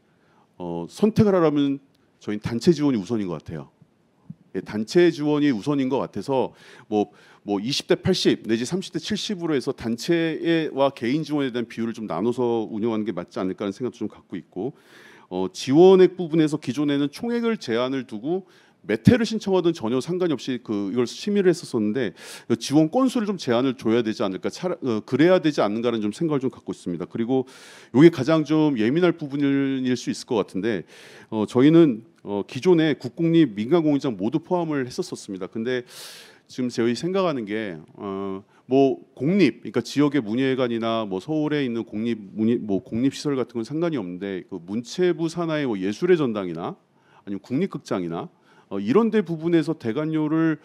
선택을 하라면 저희는 단체 지원이 우선인 것 같아요. 단체 지원이 우선인 것 같아서 뭐 20대 80 내지 30대 70으로 해서 단체와 개인 지원에 대한 비율을 좀 나눠서 운영하는 게 맞지 않을까 하는 생각도 좀 갖고 있고 지원액 부분에서 기존에는 총액을 제한을 두고 몇 회를 신청하든 전혀 상관이 없이 이걸 심의를 했었었는데 지원 건수를 좀 제한을 줘야 되지 않을까 그래야 되지 않는가라는 좀 생각을 좀 갖고 있습니다. 그리고 이게 가장 좀 예민할 부분일 수 있을 것 같은데 저희는 기존에 국공립 민간공연장 모두 포함을 했었습니다. 근데 지금 저희 생각하는 게 뭐 공립, 그러니까 지역의 문예회관이나 뭐 서울에 있는 공립 시설 같은 건 상관이 없는데 그 문체부 산하의 뭐 예술의 전당이나 아니면 국립극장이나 이런 데 부분에서 대관료를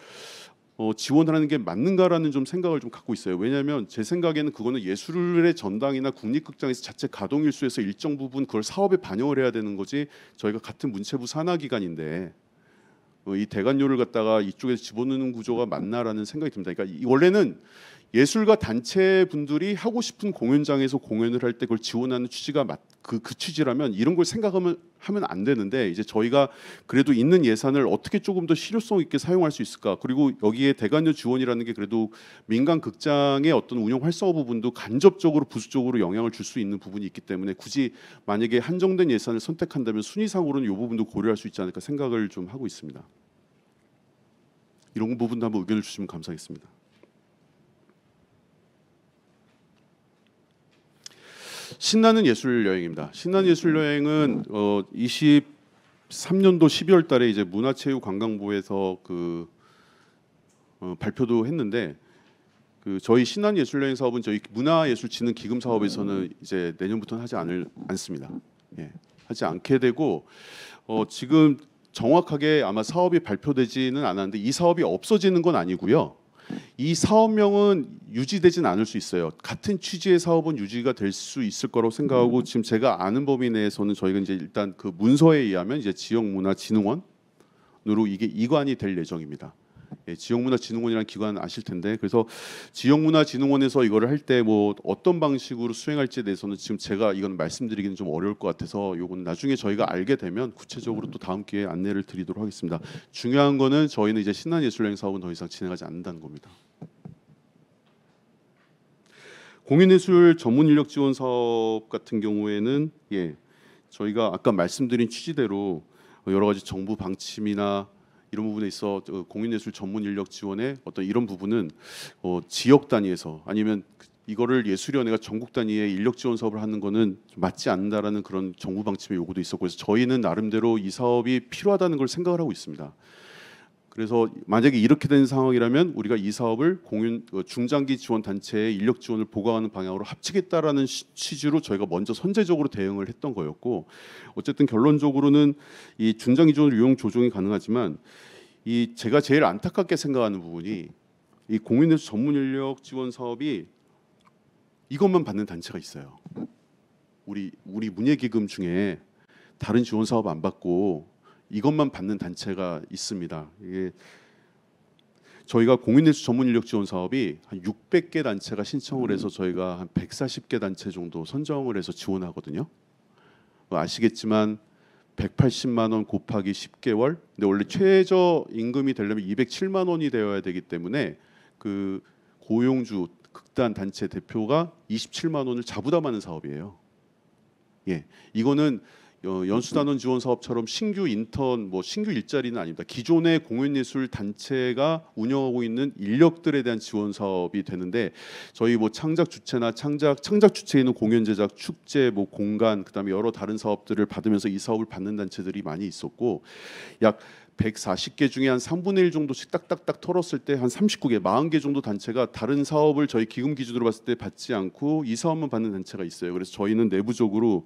지원하는 게 맞는가라는 좀 생각을 좀 갖고 있어요. 왜냐하면 제 생각에는 그거는 예술의 전당이나 국립극장에서 자체 가동 일수에서 일정 부분 그걸 사업에 반영을 해야 되는 거지. 저희가 같은 문체부 산하 기관인데 이 대관료를 갖다가 이쪽에서 집어넣는 구조가 맞나라는 생각이 듭니다. 그러니까 원래는 예술가 단체 분들이 하고 싶은 공연장에서 공연을 할 때 그걸 지원하는 취지가 그 취지라면 이런 걸 생각하면 안 되는데 이제 저희가 그래도 있는 예산을 어떻게 조금 더 실효성 있게 사용할 수 있을까? 그리고 여기에 대관료 지원이라는 게 그래도 민간 극장의 어떤 운영 활성화 부분도 간접적으로 부수적으로 영향을 줄 수 있는 부분이 있기 때문에 굳이 만약에 한정된 예산을 선택한다면 순위상으로는 이 부분도 고려할 수 있지 않을까 생각을 좀 하고 있습니다. 이런 부분도 한번 의견을 주시면 감사하겠습니다. 신나는 예술 여행입니다. 신나는 예술 여행은 23년도 12월 달에 이제 문화체육관광부에서 발표도 했는데 저희 신나는 예술 여행 사업은 저희 문화예술진흥 기금 사업에서는 이제 내년부터는 하지 않습니다. 예, 하지 않게 되고 지금 정확하게 아마 사업이 발표되지는 않았는데 이 사업이 없어지는 건 아니고요. 이 사업명은 유지되진 않을 수 있어요. 같은 취지의 사업은 유지가 될 수 있을 거라고 생각하고 지금 제가 아는 범위 내에서는 저희가 이제 일단 그 문서에 의하면 이제 지역문화진흥원으로 이게 이관이 될 예정입니다. 예, 지역문화진흥원이라는 기관 아실 텐데 그래서 지역문화진흥원에서 이거를 할 때 뭐 어떤 방식으로 수행할지에 대해서는 지금 제가 이건 말씀드리기는 좀 어려울 것 같아서 요건 나중에 저희가 알게 되면 구체적으로 또 다음 기회에 안내를 드리도록 하겠습니다. 중요한 거는 저희는 이제 신한예술여행 사업은 더 이상 진행하지 않는다는 겁니다. 공인예술 전문 인력 지원 사업 같은 경우에는 저희가 아까 말씀드린 취지대로 여러 가지 정부 방침이나 이런 부분에 있어 공인예술 전문 인력 지원의 어떤 이런 부분은 지역 단위에서 아니면 이거를 예술위원회가 전국 단위의 인력 지원 사업을 하는 거는 맞지 않는다라는 그런 정부 방침의 요구도 있었고 그래서 저희는 나름대로 이 사업이 필요하다는 걸 생각을 하고 있습니다. 그래서 만약에 이렇게 된 상황이라면 우리가 이 사업을 중장기 지원 단체의 인력 지원을 보강하는 방향으로 합치겠다라는 취지로 저희가 먼저 선제적으로 대응을 했던 거였고 어쨌든 결론적으로는 이 중장기 지원 유용 조정이 가능하지만 이 제가 제일 안타깝게 생각하는 부분이 이 공인예술 전문 인력 지원 사업이 이것만 받는 단체가 있어요. 우리 문예기금 중에 다른 지원 사업 안 받고 이것만 받는 단체가 있습니다. 이게 저희가 공인예술 전문 인력 지원 사업이 한 600개 단체가 신청을 해서 저희가 한 140개 단체 정도 선정을 해서 지원하거든요. 아시겠지만 180만 원 곱하기 10개월. 근데 원래 최저 임금이 되려면 207만 원이 되어야 되기 때문에 그 고용주 극단 단체 대표가 27만 원을 자부담하는 사업이에요. 예, 이거는 연수단원 지원 사업처럼 신규 인턴 신규 일자리는 아닙니다. 기존의 공연예술 단체가 운영하고 있는 인력들에 대한 지원 사업이 되는데 저희 창작 주체나 창작 주체에 있는 공연 제작, 축제, 공간 그다음에 여러 다른 사업들을 받으면서 이 사업을 받는 단체들이 많이 있었고 약 140개 중에 한 3분의 1 정도씩 딱딱딱 털었을 때 한 39개, 40개 정도 단체가 다른 사업을 저희 기금 기준으로 봤을 때 받지 않고 이 사업만 받는 단체가 있어요. 그래서 저희는 내부적으로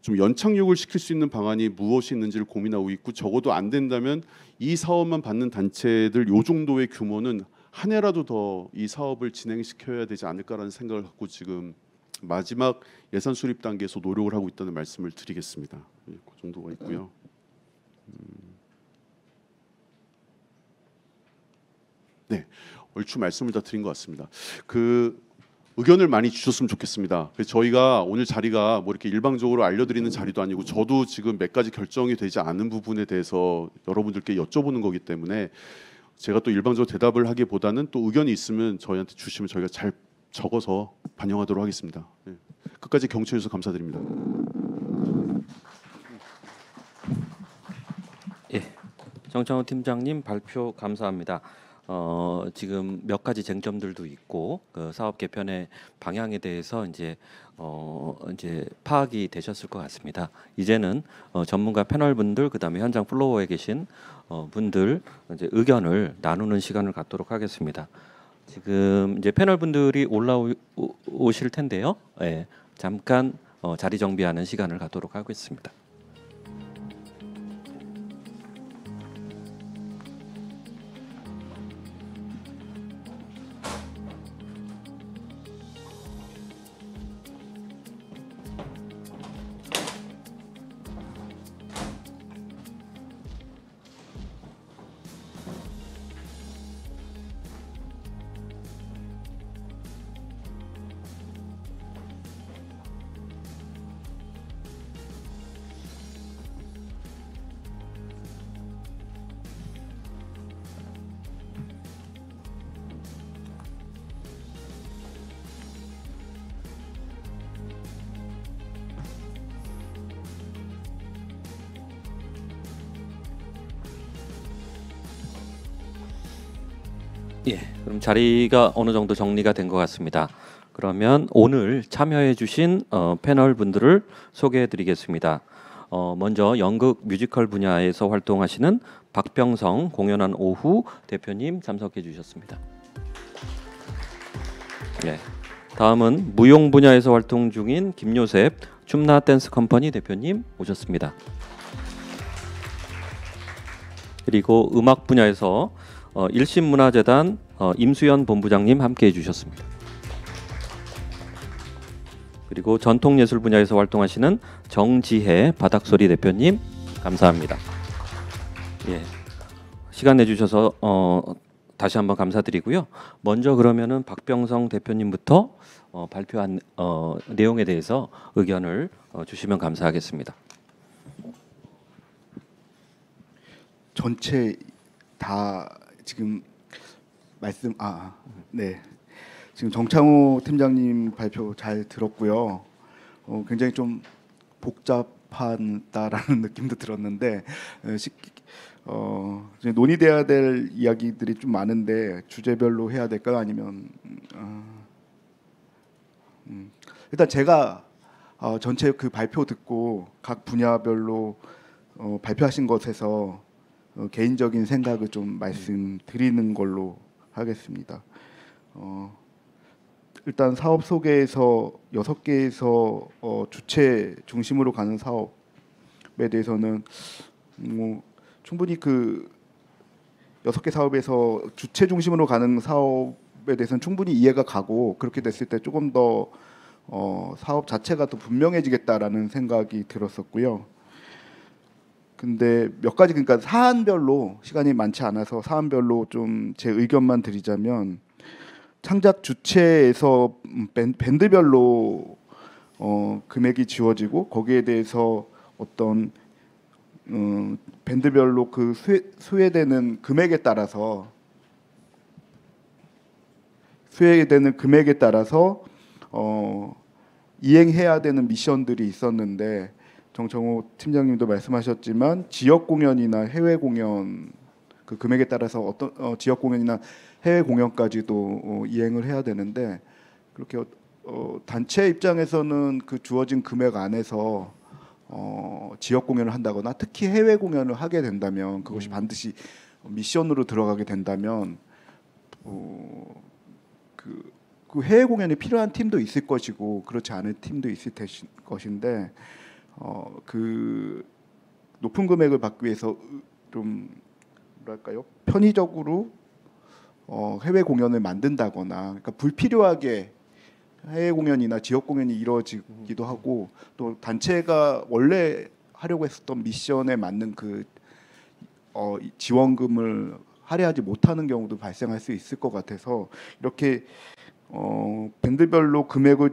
좀 연착륙을 시킬 수 있는 방안이 무엇이 있는지를 고민하고 있고 적어도 안 된다면 이 사업만 받는 단체들 요 정도의 규모는 한 해라도 더 이 사업을 진행시켜야 되지 않을까라는 생각을 갖고 지금 마지막 예산 수립 단계에서 노력을 하고 있다는 말씀을 드리겠습니다. 그 정도가 있고요. 네, 얼추 말씀을 다 드린 것 같습니다. 의견을 많이 주셨으면 좋겠습니다. 그래서 저희가 오늘 자리가 뭐 이렇게 일방적으로 알려드리는 자리도 아니고 저도 지금 몇 가지 결정이 되지 않은 부분에 대해서 여러분들께 여쭤보는 거기 때문에 제가 또 일방적으로 대답을 하기보다는 또 의견이 있으면 저희한테 주시면 저희가 잘 적어서 반영하도록 하겠습니다. 네. 끝까지 경청해 주셔서 감사드립니다. 예, 정창호 팀장님 발표 감사합니다. 지금 몇 가지 쟁점들도 있고 그 사업 개편의 방향에 대해서 이제 파악이 되셨을 것 같습니다. 이제는 전문가 패널분들 그다음에 현장 플로어에 계신 분들 이제 의견을 나누는 시간을 갖도록 하겠습니다. 지금 이제 패널분들이 올라오실 텐데요. 예, 잠깐 자리 정비하는 시간을 갖도록 하겠습니다. 예, 그럼 자리가 어느 정도 정리가 된 것 같습니다. 그러면 오늘 참여해주신 패널 분들을 소개해드리겠습니다. 먼저 연극 뮤지컬 분야에서 활동하시는 박병성 공연한 오후 대표님 참석해 주셨습니다. 예, 다음은 무용 분야에서 활동 중인 김요셉 춤나 댄스 컴퍼니 대표님 오셨습니다. 그리고 음악 분야에서 일신문화재단 임수연 본부장님 함께해 주셨습니다. 그리고 전통예술 분야에서 활동하시는 정지혜 바닥소리 대표님 감사합니다. 예, 시간 내주셔서 다시 한번 감사드리고요. 먼저 그러면은 박병성 대표님부터 발표한 내용에 대해서 의견을 주시면 감사하겠습니다. 전체 다 지금 네. 지금 정창호 팀장님 발표 잘 들었고요. 굉장히 좀 복잡하다라는 느낌도 들었는데 이제 논의돼야 될 이야기들이 좀 많은데 주제별로 해야 될까요? 아니면 일단 제가 전체 그 발표 듣고 각 분야별로 발표하신 것에서 개인적인 생각을 좀 말씀드리는 걸로 하겠습니다. 일단 사업 소개에서 6개에서 주체 중심으로 가는 사업에 대해서는 충분히 그 6개 사업에서 주체 중심으로 가는 사업에 대해서는 충분히 이해가 가고 그렇게 됐을 때 조금 더 사업 자체가 더 분명해지겠다라는 생각이 들었었고요. 근데 몇 가지 그러니까 사안별로 시간이 많지 않아서 사안별로 좀 제 의견만 드리자면 창작 주체에서 밴드별로 금액이 지워지고 거기에 대해서 어떤 밴드별로 그 수혜되는 금액에 따라서 이행해야 되는 미션들이 있었는데 정창호 팀장님도 말씀하셨지만 지역 공연이나 해외 공연 그 금액에 따라서 어떤 지역 공연이나 해외 공연까지도 이행을 해야 되는데 그렇게 단체 입장에서는 그 주어진 금액 안에서 지역 공연을 한다거나 특히 해외 공연을 하게 된다면 그것이 반드시 미션으로 들어가게 된다면 그 해외 공연이 필요한 팀도 있을 것이고 그렇지 않은 팀도 있을 것인데 그 높은 금액을 받기 위해서 좀 뭐랄까요 편의적으로 해외 공연을 만든다거나 그러니까 불필요하게 해외 공연이나 지역 공연이 이루어지기도 하고 또 단체가 원래 하려고 했었던 미션에 맞는 그 지원금을 할애하지 못하는 경우도 발생할 수 있을 것 같아서 이렇게 밴드별로 금액을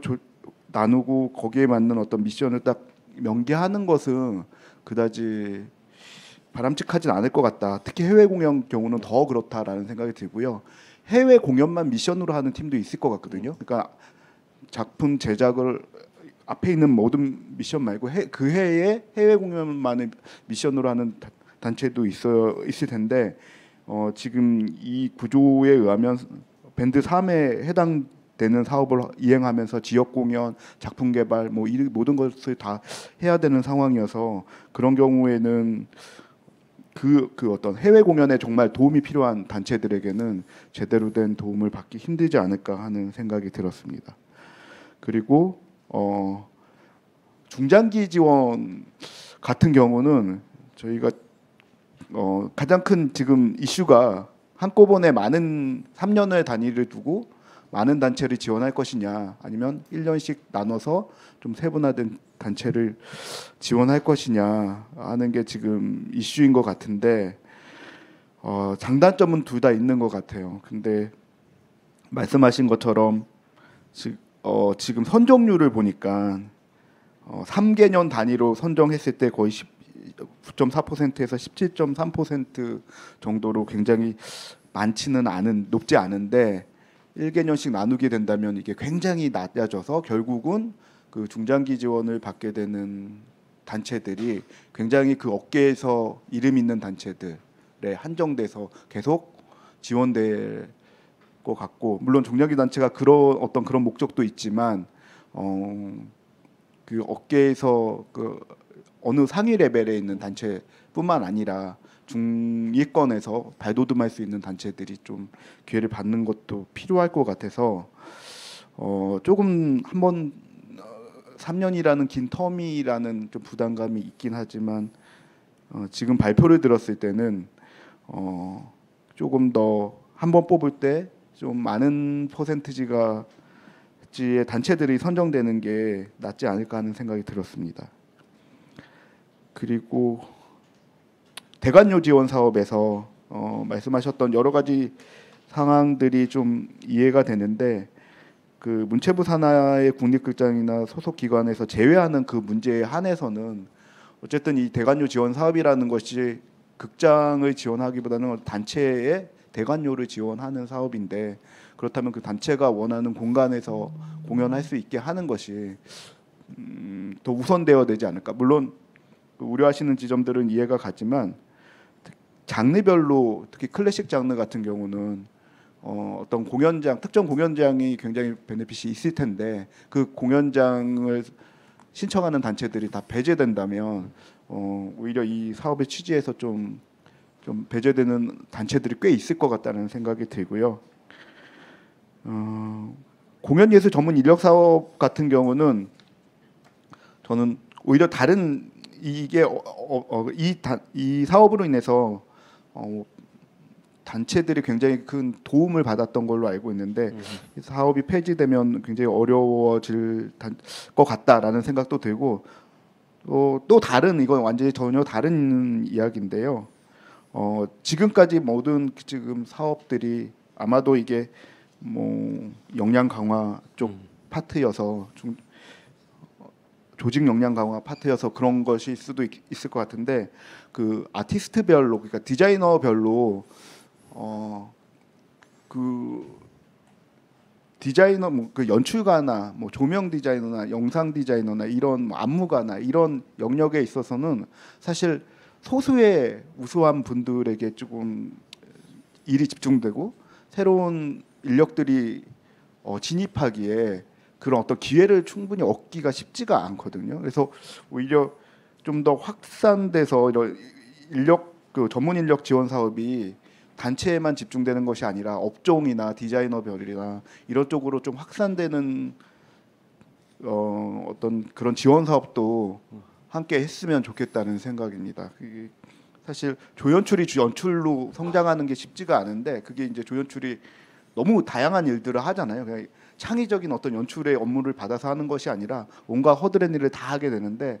나누고 거기에 맞는 어떤 미션을 딱 명기하는 것은 그다지 바람직하진 않을 것 같다. 특히 해외 공연 경우는 더 그렇다라는 생각이 들고요. 해외 공연만 미션으로 하는 팀도 있을 것 같거든요. 그러니까 작품 제작을 앞에 있는 모든 미션 말고 그 해에 해외 공연만을 미션으로 하는 단체도 있을 텐데 지금 이 구조에 의하면 밴드 3에 해당되는 사업을 이행하면서 지역 공연, 작품 개발 뭐 이 모든 것을 다 해야 되는 상황이어서 그런 경우에는 그 어떤 해외 공연에 정말 도움이 필요한 단체들에게는 제대로 된 도움을 받기 힘들지 않을까 하는 생각이 들었습니다. 그리고 중장기 지원 같은 경우는 저희가 가장 큰 지금 이슈가 한꺼번에 많은 3년의 단위를 두고 많은 단체를 지원할 것이냐 아니면 1년씩 나눠서 좀 세분화된 단체를 지원할 것이냐 하는 게 지금 이슈인 것 같은데 장단점은 둘 다 있는 것 같아요. 근데 말씀하신 것처럼 지금 선정률을 보니까 3개년 단위로 선정했을 때 거의 9.4%에서 17.3% 정도로 굉장히 높지 않은데 1개년씩 나누게 된다면 이게 굉장히 낮아져서 결국은 그 중장기 지원을 받게 되는 단체들이 굉장히 그 업계에서 이름 있는 단체들에 한정돼서 계속 지원될 것 같고, 물론 중장기 단체가 그런 목적도 있지만 그 업계에서 그 어느 상위 레벨에 있는 단체뿐만 아니라 중위권에서 발돋움할 수 있는 단체들이 좀 기회를 받는 것도 필요할 것 같아서 조금 한번 3년이라는 긴 텀이라는 좀 부담감이 있긴 하지만 지금 발표를 들었을 때는 조금 더 한번 뽑을 때 좀 많은 퍼센티지의 단체들이 선정되는 게 낫지 않을까 하는 생각이 들었습니다. 그리고 대관료 지원 사업에서 말씀하셨던 여러 가지 상황들이 좀 이해가 되는데 그 문체부 산하의 국립극장이나 소속 기관에서 제외하는 그 문제에 한해서는 어쨌든 이 대관료 지원 사업이라는 것이 극장을 지원하기보다는 단체의 대관료를 지원하는 사업인데, 그렇다면 그 단체가 원하는 공간에서 공연할 수 있게 하는 것이 더 우선되어야 되지 않을까. 물론 우려하시는 지점들은 이해가 가지만 장르별로 특히 클래식 장르 같은 경우는 어떤 공연장, 특정 공연장이 굉장히 베네핏이 있을 텐데 그 공연장을 신청하는 단체들이 다 배제된다면 오히려 이 사업의 취지에서 좀 배제되는 단체들이 꽤 있을 것 같다는 생각이 들고요. 공연예술 전문 인력 사업 같은 경우는 저는 오히려 다른 이게 이 사업으로 인해서 단체들이 굉장히 큰 도움을 받았던 걸로 알고 있는데 이 사업이 폐지되면 굉장히 어려워질 것 같다라는 생각도 들고 또 다른, 이건 완전히 전혀 다른 이야기인데요. 지금까지 모든 지금 사업들이 아마도 이게 뭐 역량 강화 쪽 파트여서 조직 역량 강화 파트여서 그런 것일 수도 있을 것 같은데 그 아티스트별로, 그러니까 디자이너별로 그 디자이너 그 연출가나 뭐 조명 디자이너나 영상 디자이너나 이런 뭐 안무가나 이런 영역에 있어서는 사실 소수의 우수한 분들에게 조금 일이 집중되고 새로운 인력들이 진입하기에 그런 어떤 기회를 충분히 얻기가 쉽지가 않거든요. 그래서 오히려 좀 더 확산돼서 이런 그 전문 인력 지원 사업이 단체에만 집중되는 것이 아니라 업종이나 디자이너별이나 이런 쪽으로 좀 확산되는 어떤 그런 지원 사업도 함께 했으면 좋겠다는 생각입니다. 사실 조연출이 연출로 성장하는 게 쉽지가 않은데 그게 이제 조연출이 너무 다양한 일들을 하잖아요. 그냥 창의적인 어떤 연출의 업무를 받아서 하는 것이 아니라 온갖 허드렛 일을 다 하게 되는데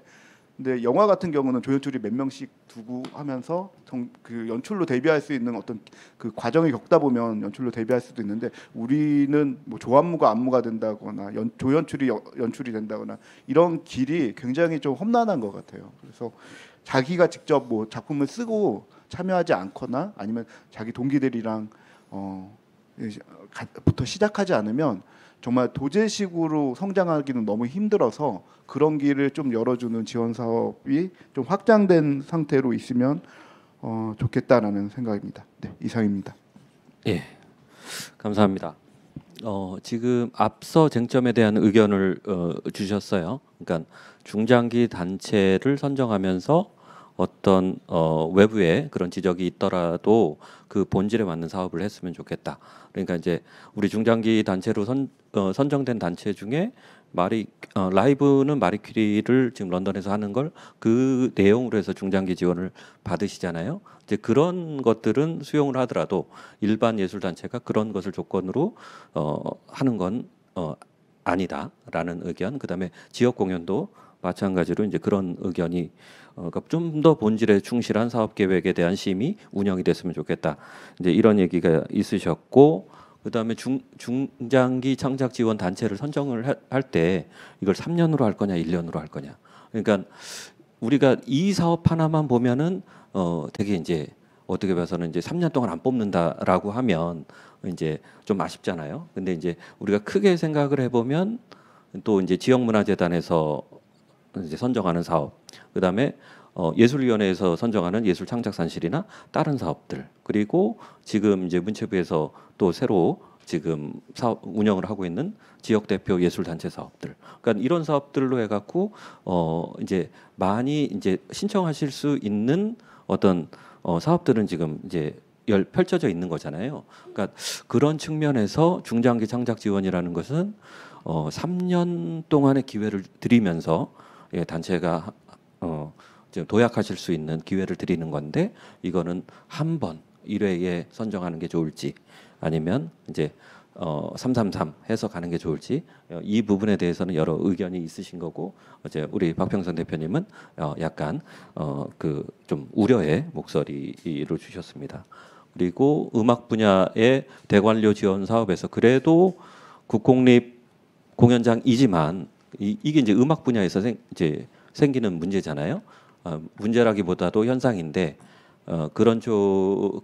근데 영화 같은 경우는 조연출이 몇 명씩 두고 하면서 그 연출로 데뷔할 수 있는 어떤 그 과정을 겪다 보면 연출로 데뷔할 수도 있는데 우리는 뭐 조안무가 안무가 된다거나 조연출이 연출이 된다거나 이런 길이 굉장히 좀 험난한 것 같아요. 그래서 자기가 직접 뭐 작품을 쓰고 참여하지 않거나 아니면 자기 동기들이랑 부터 시작하지 않으면 정말 도제식으로 성장하기는 너무 힘들어서 그런 길을 좀 열어주는 지원 사업이 좀 확장된 상태로 있으면 좋겠다라는 생각입니다. 네, 이상입니다. 예, 감사합니다. 지금 앞서 쟁점에 대한 의견을 주셨어요. 그러니까 중장기 단체를 선정하면서 어떤 외부의 그런 지적이 있더라도 그 본질에 맞는 사업을 했으면 좋겠다. 그러니까 이제 우리 중장기 단체로 선정된 단체 중에 라이브는 마리퀴리를 지금 런던에서 하는 걸 그 내용으로 해서 중장기 지원을 받으시잖아요. 이제 그런 것들은 수용을 하더라도 일반 예술 단체가 그런 것을 조건으로 하는 건 아니다라는 의견. 그다음에 지역 공연도 마찬가지로 이제 그런 의견이 그러니까 좀 더 본질에 충실한 사업 계획에 대한 심의 운영이 됐으면 좋겠다. 이제 이런 얘기가 있으셨고, 그다음에 중장기 창작 지원 단체를 선정을 할 때 이걸 3년으로 할 거냐, 1년으로 할 거냐. 그러니까 우리가 이 사업 하나만 보면은 되게 이제 어떻게 봐서는 이제 3년 동안 안 뽑는다라고 하면 이제 좀 아쉽잖아요. 근데 이제 우리가 크게 생각을 해보면 또 이제 지역문화재단에서 이제 선정하는 사업, 그다음에 예술위원회에서 선정하는 예술창작산실이나 다른 사업들, 그리고 지금 이제 문체부에서 또 새로 지금 사업 운영을 하고 있는 지역 대표 예술단체 사업들, 그러니까 이런 사업들로 해갖고 이제 많이 이제 신청하실 수 있는 어떤 사업들은 지금 이제 펼쳐져 있는 거잖아요. 그러니까 그런 측면에서 중장기 창작 지원이라는 것은 3년 동안의 기회를 드리면서 단체가 지금 도약하실 수 있는 기회를 드리는 건데, 이거는 한 번 1회에 선정하는 게 좋을지 아니면 이제 333 해서 가는 게 좋을지, 이 부분에 대해서는 여러 의견이 있으신 거고, 이제 우리 박평선 대표님은 약간 그 좀 우려의 목소리를 주셨습니다. 그리고 음악 분야의 대관료 지원 사업에서 그래도 국공립 공연장이지만 이게 이제 음악 분야에서 이제 생기는 문제잖아요. 문제라기보다도 현상인데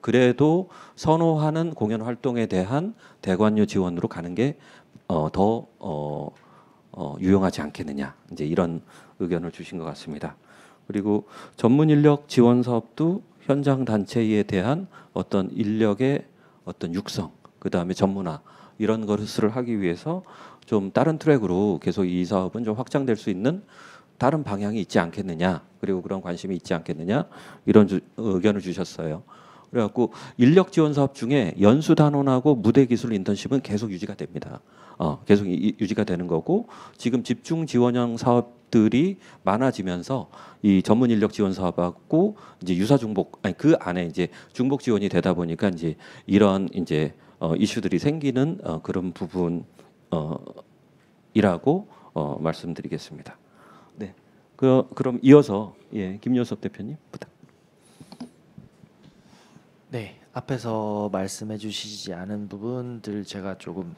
그래도 선호하는 공연 활동에 대한 대관료 지원으로 가는 게 더 유용하지 않겠느냐, 이제 이런 의견을 주신 것 같습니다. 그리고 전문 인력 지원 사업도 현장 단체에 대한 어떤 인력의 어떤 육성, 그 다음에 전문화, 이런 것을 하기 위해서 좀 다른 트랙으로 계속 이 사업은 좀 확장될 수 있는 다른 방향이 있지 않겠느냐, 그리고 그런 관심이 있지 않겠느냐, 이런 의견을 주셨어요. 그래갖고 인력 지원 사업 중에 연수 단원하고 무대 기술 인턴십은 계속 유지가 됩니다. 계속 유지가 되는 거고, 지금 집중 지원형 사업들이 많아지면서 이 전문 인력 지원 사업하고 이제 유사 중복, 아니 그 안에 이제 중복 지원이 되다 보니까 이제 이런 이제 이슈들이 생기는 그런 부분이라고 말씀드리겠습니다. 네. 그럼 이어서 김요섭 대표님 부탁. 네, 앞에서 말씀해 주시지 않은 부분들 제가 조금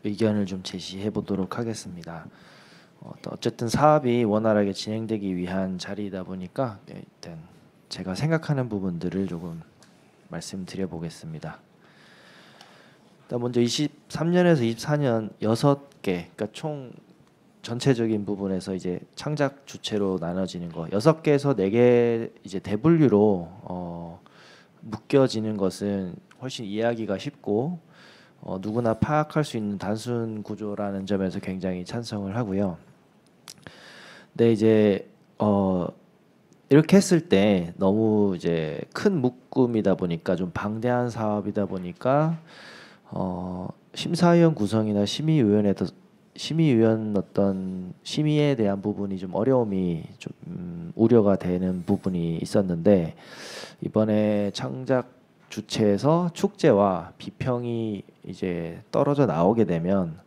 의견을 좀 제시해 보도록 하겠습니다. 어쨌든 사업이 원활하게 진행되기 위한 자리이다 보니까 일단 제가 생각하는 부분들을 조금 말씀드려 보겠습니다. 일단 먼저 23년에서 24년 6개, 그러니까 총 전체적인 부분에서 이제 창작 주체로 나눠지는 거 6개에서 4개 이제 대분류로 묶여지는 것은 훨씬 이해하기가 쉽고 누구나 파악할 수 있는 단순 구조라는 점에서 굉장히 찬성을 하고요. 근데 이제 이렇게 했을 때 너무 이제 큰 묶음이다 보니까 좀 방대한 사업이다 보니까 심사위원 구성이나 심의위원 어떤 심의에 대한 부분이 좀 어려움이 좀 우려가 되는 부분이 있었는데, 이번에 창작 주체에서 축제와 비평이 이제 떨어져 나오게 되면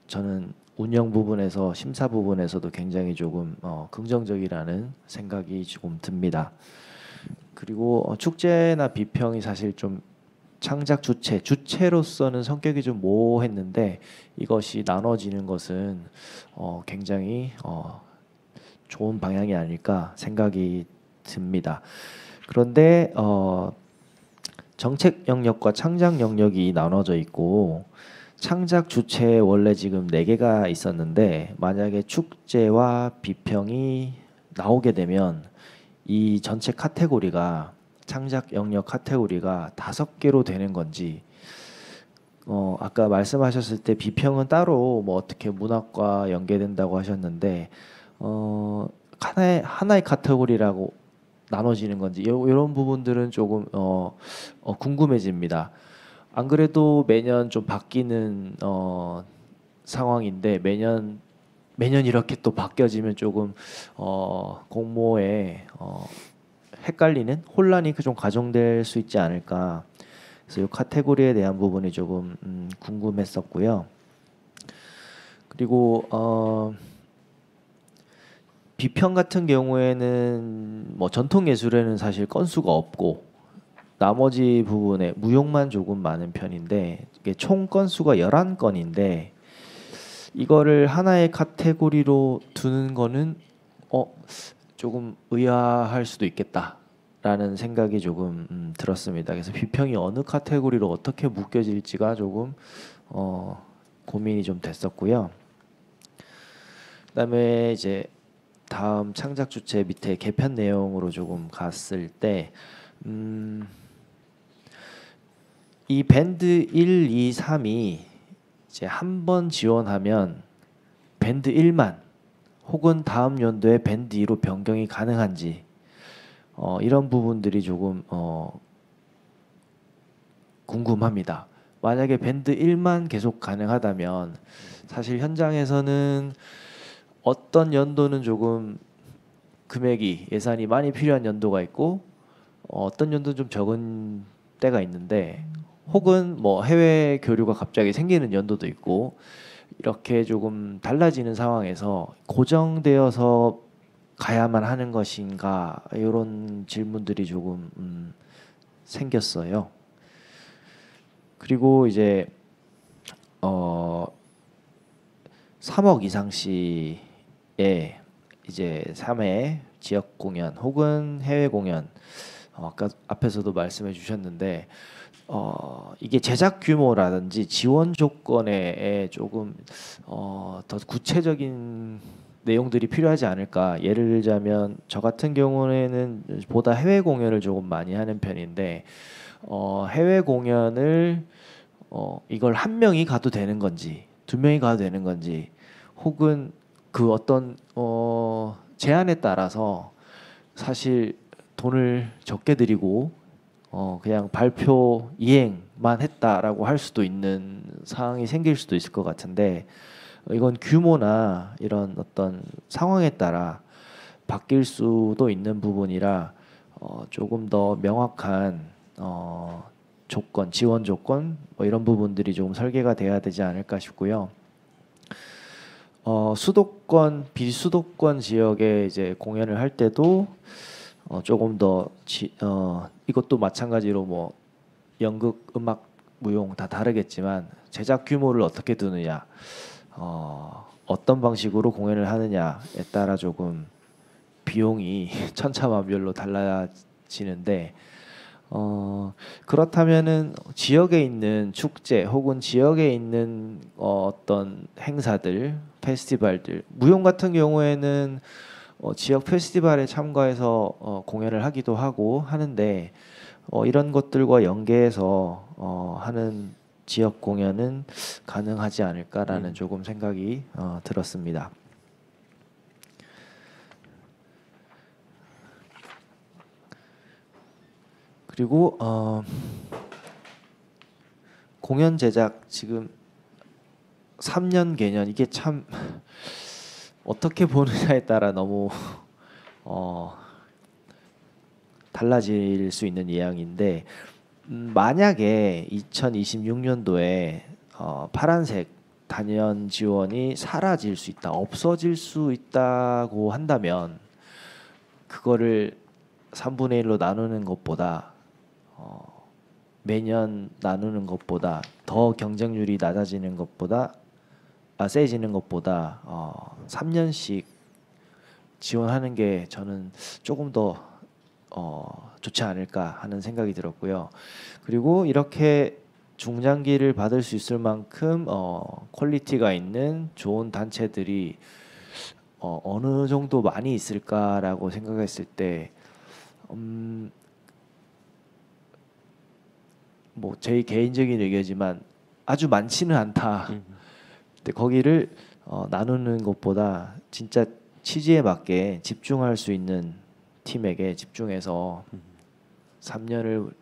저는 운영 부분에서 심사 부분에서도 굉장히 조금 긍정적이라는 생각이 조금 듭니다. 그리고 축제나 비평이 사실 좀 창작 주체로서는 성격이 좀 모호했는데 이것이 나눠지는 것은 굉장히 좋은 방향이 아닐까 생각이 듭니다. 그런데 정책 영역과 창작 영역이 나눠져 있고 창작 주체에 원래 지금 4개가 있었는데 만약에 축제와 비평이 나오게 되면 이 전체 카테고리가 창작 영역 카테고리가 5개로 되는 건지 아까 말씀하셨을 때 비평은 따로 뭐 어떻게 문학과 연계된다고 하셨는데 하나의 카테고리라고 나눠지는 건지 이런 부분들은 조금 궁금해집니다. 안 그래도 매년 좀 바뀌는 상황인데 매년 이렇게 또 바뀌어지면 조금 공모에 헷갈리는 혼란이 좀 가중될 수 있지 않을까. 그래서 이 카테고리에 대한 부분이 조금 궁금했었고요. 그리고 비평 같은 경우에는 뭐 전통 예술에는 사실 건수가 없고 나머지 부분에 무용만 조금 많은 편인데 이게 총 건수가 11건인데 이거를 하나의 카테고리로 두는 거는 조금 의아할 수도 있겠다라는 생각이 조금 들었습니다. 그래서 비평이 어느 카테고리로 어떻게 묶여질지가 조금 고민이 좀 됐었고요. 그다음에 이제 다음 창작 주체 밑에 개편 내용으로 조금 갔을 때 이 밴드 1, 2, 3이 이제 한 번 지원하면 밴드 1만 혹은 다음 연도에 밴드 2로 변경이 가능한지 이런 부분들이 조금 궁금합니다. 만약에 밴드 1만 계속 가능하다면 사실 현장에서는 어떤 연도는 조금 금액이 예산이 많이 필요한 연도가 있고 어떤 연도는 좀 적은 때가 있는데 혹은 뭐 해외 교류가 갑자기 생기는 연도도 있고 이렇게 조금 달라지는 상황에서 고정되어서 가야만 하는 것인가 이런 질문들이 조금 생겼어요. 그리고 이제 3억 이상시에 이제 3회 지역 공연 혹은 해외 공연 아까 앞에서도 말씀해 주셨는데 이게 제작 규모라든지 지원 조건에 조금 더 구체적인 내용들이 필요하지 않을까. 예를 들자면 저 같은 경우에는 보다 해외 공연을 조금 많이 하는 편인데 해외 공연을 이걸 한 명이 가도 되는 건지 2명이 가도 되는 건지 혹은 그 어떤 제한에 따라서 사실 돈을 적게 들이고 그냥 발표 이행만 했다라고 할 수도 있는 상황이 생길 수도 있을 것 같은데 이건 규모나 이런 어떤 상황에 따라 바뀔 수도 있는 부분이라 조금 더 명확한 조건, 지원 조건 뭐 이런 부분들이 좀 설계가 돼야 되지 않을까 싶고요. 수도권, 비수도권 지역에 이제 공연을 할 때도 조금 더 이것도 마찬가지로 뭐 연극, 음악, 무용 다 다르겠지만 제작 규모를 어떻게 두느냐, 어떤 방식으로 공연을 하느냐에 따라 조금 비용이 천차만별로 달라지는데 그렇다면은 지역에 있는 축제 혹은 지역에 있는 어떤 행사들, 페스티벌들, 무용 같은 경우에는 지역 페스티벌에 참가해서 공연을 하기도 하고 하는데 이런 것들과 연계해서 하는 지역 공연은 가능하지 않을까라는 조금 생각이 들었습니다. 그리고 공연 제작 지금 3년 개년 이게 참 어떻게 보느냐에 따라 너무 달라질 수 있는 이야기인데 만약에 2026년도에 파란색 단연 지원이 사라질 수 있다, 없어질 수 있다고 한다면 그거를 3분의 1로 나누는 것보다 매년 나누는 것보다 더 경쟁률이 낮아지는 것보다 세지는 것보다 3년씩 지원하는 게 저는 조금 더 좋지 않을까 하는 생각이 들었고요. 그리고 이렇게 중장기를 받을 수 있을 만큼 퀄리티가 있는 좋은 단체들이 어느 정도 많이 있을까라고 생각했을 때 뭐 제 개인적인 의견이지만 아주 많지는 않다. 근데 거기를 나누는 것보다 진짜 취지에 맞게 집중할 수 있는 팀에게 집중해서 3년을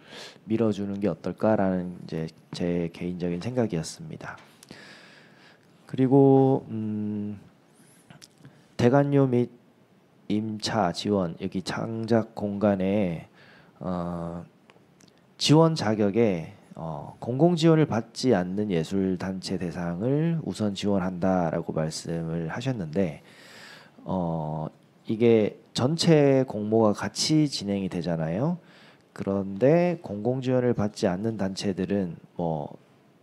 밀어주는 게 어떨까라는 이제 제 개인적인 생각이었습니다. 그리고 대관료 및 임차 지원 여기 창작 공간에 지원 자격에 공공 지원을 받지 않는 예술 단체 대상을 우선 지원한다라고 말씀을 하셨는데 이게 전체 공모가 같이 진행이 되잖아요. 그런데 공공 지원을 받지 않는 단체들은 뭐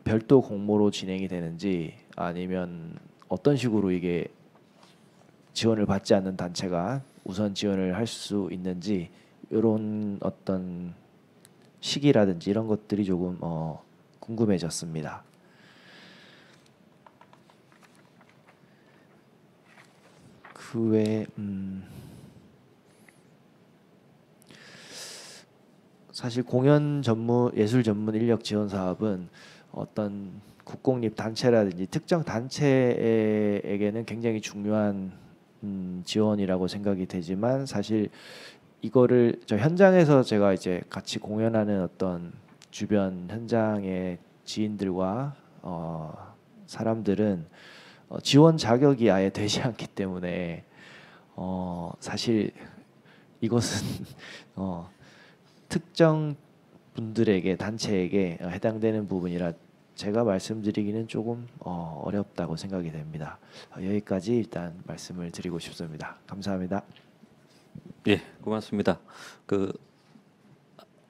별도 공모로 진행이 되는지 아니면 어떤 식으로 이게 지원을 받지 않는 단체가 우선 지원을 할 수 있는지 이런 어떤 시기라든지 이런 것들이 조금 궁금해졌습니다. 그 외에 사실 공연 전문 예술 전문 인력 지원 사업은 어떤 국공립 단체라든지 특정 단체에게는 굉장히 중요한 지원이라고 생각이 되지만 사실 이거를 저 현장에서 제가 이제 같이 공연하는 어떤 주변 현장의 지인들과 사람들은 지원 자격이 아예 되지 않기 때문에 사실 이것은 특정 분들에게 단체에게 해당되는 부분이라 제가 말씀드리기는 조금 어렵다고 생각이 됩니다. 여기까지 일단 말씀을 드리고 싶습니다. 감사합니다. 예, 고맙습니다. 그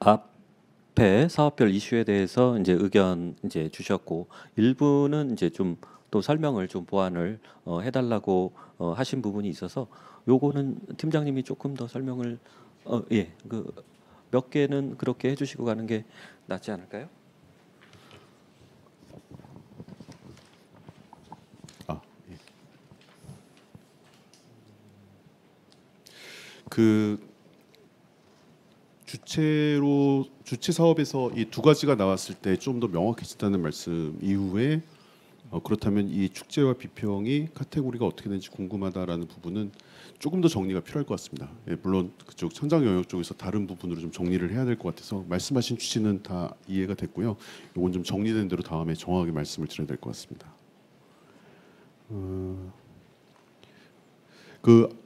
앞에 사업별 이슈에 대해서 이제 의견 이제 주셨고 일부는 이제 좀 또 설명을 좀 보완을 해달라고 하신 부분이 있어서 요거는 팀장님이 조금 더 설명을 예, 그 몇 개는 그렇게 해주시고 가는 게 낫지 않을까요? 예. 그 주체 사업에서 이 두 가지가 나왔을 때 좀 더 명확해졌다는 말씀 이후에 그렇다면 이 축제와 비평이 카테고리가 어떻게 되는지 궁금하다라는 부분은 조금 더 정리가 필요할 것 같습니다. 예, 물론 그쪽 창작 영역 쪽에서 다른 부분으로 좀 정리를 해야 될 것 같아서 말씀하신 취지는 다 이해가 됐고요. 이건 좀 정리된 대로 다음에 정확하게 말씀을 드려야 될 것 같습니다. 그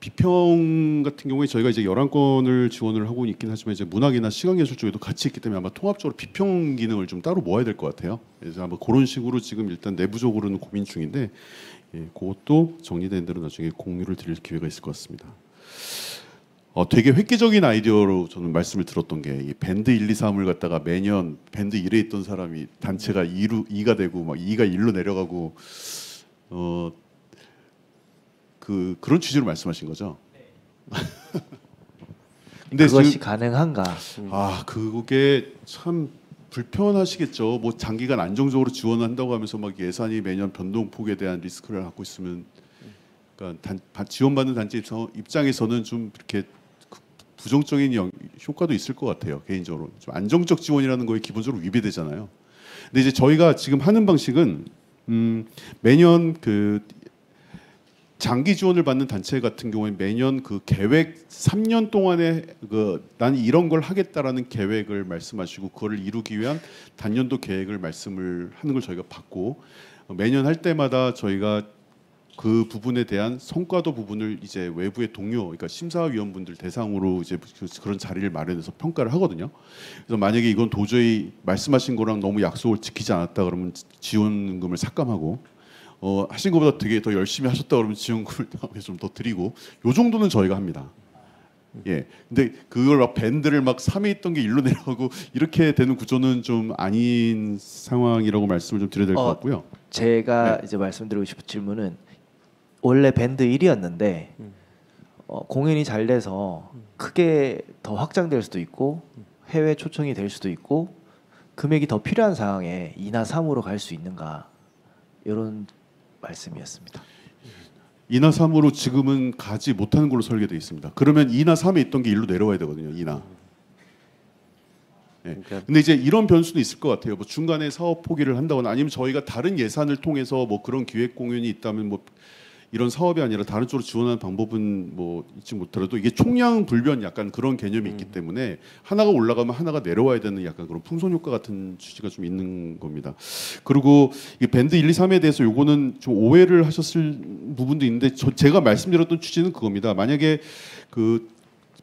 비평 같은 경우에 저희가 이제 11건을 지원을 하고 있긴 하지만 이제 문학이나 시각예술 쪽에도 같이 있기 때문에 아마 통합적으로 비평 기능을 좀 따로 모아야 될 것 같아요. 그래서 아마 그런 식으로 지금 일단 내부적으로는 고민 중인데 그것도 정리된 대로 나중에 공유를 드릴 기회가 있을 것 같습니다. 되게 획기적인 아이디어로 저는 말씀을 들었던 게 이 밴드 1, 2, 3을 갖다가 매년 밴드 1에 있던 사람이 단체가 2가 되고 막 2가 1로 내려가고 그런 취지로 말씀하신 거죠? 네. 근데 그것이 지금, 가능한가? 그게 참 불편하시겠죠. 뭐 장기간 안정적으로 지원한다고 하면서 막 예산이 매년 변동폭에 대한 리스크를 갖고 있으면, 그러니까 지원받는 단체 입장에서는 좀 이렇게 부정적인 효과도 있을 것 같아요. 개인적으로 좀 안정적 지원이라는 거에 기본적으로 위배되잖아요. 근데 이제 저희가 지금 하는 방식은 매년 그 장기 지원을 받는 단체 같은 경우에 매년 그 계획 3년 동안에 난 이런 걸 하겠다라는 계획을 말씀하시고 그거를 이루기 위한 단년도 계획을 말씀을 하는 걸 저희가 받고 매년 할 때마다 저희가 그 부분에 대한 성과도 부분을 이제 외부의 동료, 그러니까 심사위원분들 대상으로 이제 그런 자리를 마련해서 평가를 하거든요. 그래서 만약에 이건 도저히 말씀하신 거랑 너무 약속을 지키지 않았다 그러면 지원금을 삭감하고, 하신 것보다 되게 더 열심히 하셨다 그러면 지원금을 좀 더 드리고, 요 정도는 저희가 합니다. 예. 근데 그걸 막 밴드를 막 3회 있던 게 일로 내려가고 이렇게 되는 구조는 좀 아닌 상황이라고 말씀을 좀 드려야 될 것 같고요. 제가 이제 말씀드리고 싶은 질문은 원래 밴드 1이었는데 공연이 잘 돼서 크게 더 확장될 수도 있고 해외 초청이 될 수도 있고 금액이 더 필요한 상황에 2나 3으로 갈 수 있는가 이런 말씀이었습니다. 2나 3으로 지금은 가지 못하는 걸로 설계되어 있습니다. 그러면 2나 3에 있던 게 일로 내려와야 되거든요. 2나. 예. 근데 이제 이런 변수도 있을 것 같아요. 뭐 중간에 사업 포기를 한다거나 아니면 저희가 다른 예산을 통해서 뭐 그런 기획 공연이 있다면 뭐 이런 사업이 아니라 다른 쪽으로 지원하는 방법은 뭐 있지 못하더라도 이게 총량 불변 약간 그런 개념이 있기 때문에 하나가 올라가면 하나가 내려와야 되는 약간 그런 풍선 효과 같은 취지가 좀 있는 겁니다. 그리고 이 밴드 1, 2, 3에 대해서 요거는 좀 오해를 하셨을 부분도 있는데 제가 말씀드렸던 취지는 그겁니다. 만약에 그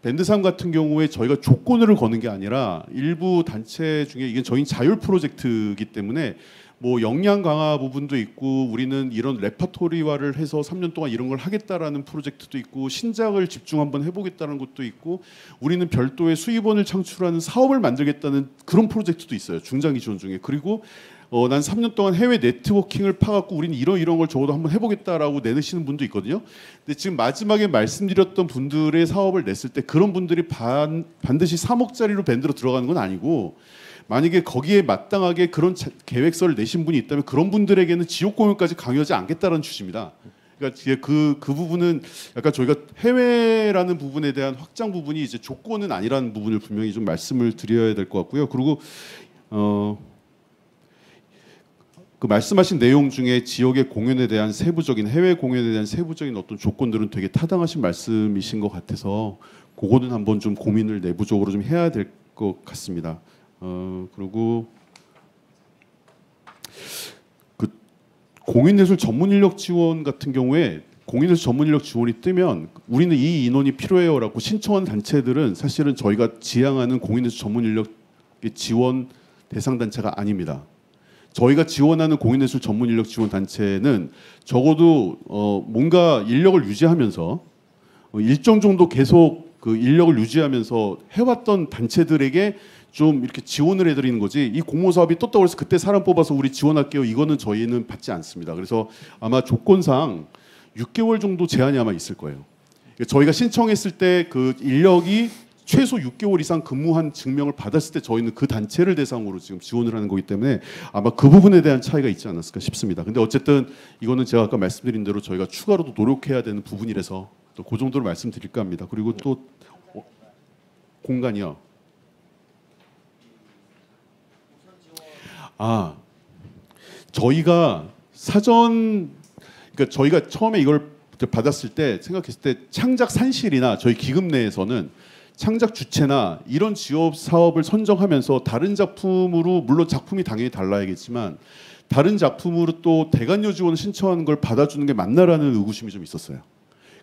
밴드 3 같은 경우에 저희가 조건을 거는 게 아니라 일부 단체 중에 이게 저희 자율 프로젝트이기 때문에 뭐 역량 강화 부분도 있고 우리는 이런 레파토리화를 해서 3년 동안 이런 걸 하겠다라는 프로젝트도 있고 신작을 집중 한번 해보겠다는 것도 있고 우리는 별도의 수입원을 창출하는 사업을 만들겠다는 그런 프로젝트도 있어요. 중장기 지원 중에. 그리고 난 3년 동안 해외 네트워킹을 파갖고 우리는 이런 걸 적어도 한번 해보겠다라고 내놓으시는 분도 있거든요. 근데 지금 마지막에 말씀드렸던 분들의 사업을 냈을 때 그런 분들이 반드시 3억짜리로 밴드로 들어가는 건 아니고 만약에 거기에 마땅하게 그런 계획서를 내신 분이 있다면 그런 분들에게는 지역 공연까지 강요하지 않겠다는 취지입니다. 그러니까 그 부분은 약간 저희가 해외라는 부분에 대한 확장 부분이 이제 조건은 아니라는 부분을 분명히 좀 말씀을 드려야 될 것 같고요. 그리고 그 말씀하신 내용 중에 지역의 공연에 대한 세부적인 해외 공연에 대한 세부적인 어떤 조건들은 되게 타당하신 말씀이신 것 같아서 그거는 한번 좀 고민을 내부적으로 좀 해야 될 것 같습니다. 그리고 그 공인예술 전문 인력 지원 같은 경우에 공인예술 전문 인력 지원이 뜨면 우리는 이 인원이 필요해요라고 신청한 단체들은 사실은 저희가 지향하는 공인예술 전문 인력 지원 대상 단체가 아닙니다. 저희가 지원하는 공인예술 전문 인력 지원 단체는 적어도 뭔가 인력을 유지하면서 일정 정도 계속 그 인력을 유지하면서 해왔던 단체들에게 좀 이렇게 지원을 해드리는 거지. 이 공모 사업이 떴다고 해서 그때 사람 뽑아서 우리 지원할게요. 이거는 저희는 받지 않습니다. 그래서 아마 조건상 6개월 정도 제한이 아마 있을 거예요. 저희가 신청했을 때 그 인력이 최소 6개월 이상 근무한 증명을 받았을 때 저희는 그 단체를 대상으로 지금 지원을 하는 거기 때문에 아마 그 부분에 대한 차이가 있지 않았을까 싶습니다. 근데 어쨌든 이거는 제가 아까 말씀드린 대로 저희가 추가로도 노력해야 되는 부분이라서 또 그 정도로 말씀드릴까 합니다. 그리고 또 공간이요. 저희가 그러니까 저희가 처음에 이걸 받았을 때 생각했을 때 창작 산실이나 저희 기금 내에서는 창작 주체나 이런 지역 사업을 선정하면서 다른 작품으로 물론 작품이 당연히 달라야겠지만 다른 작품으로 또 대관료 지원을 신청하는 걸 받아주는 게 맞나라는 의구심이 좀 있었어요.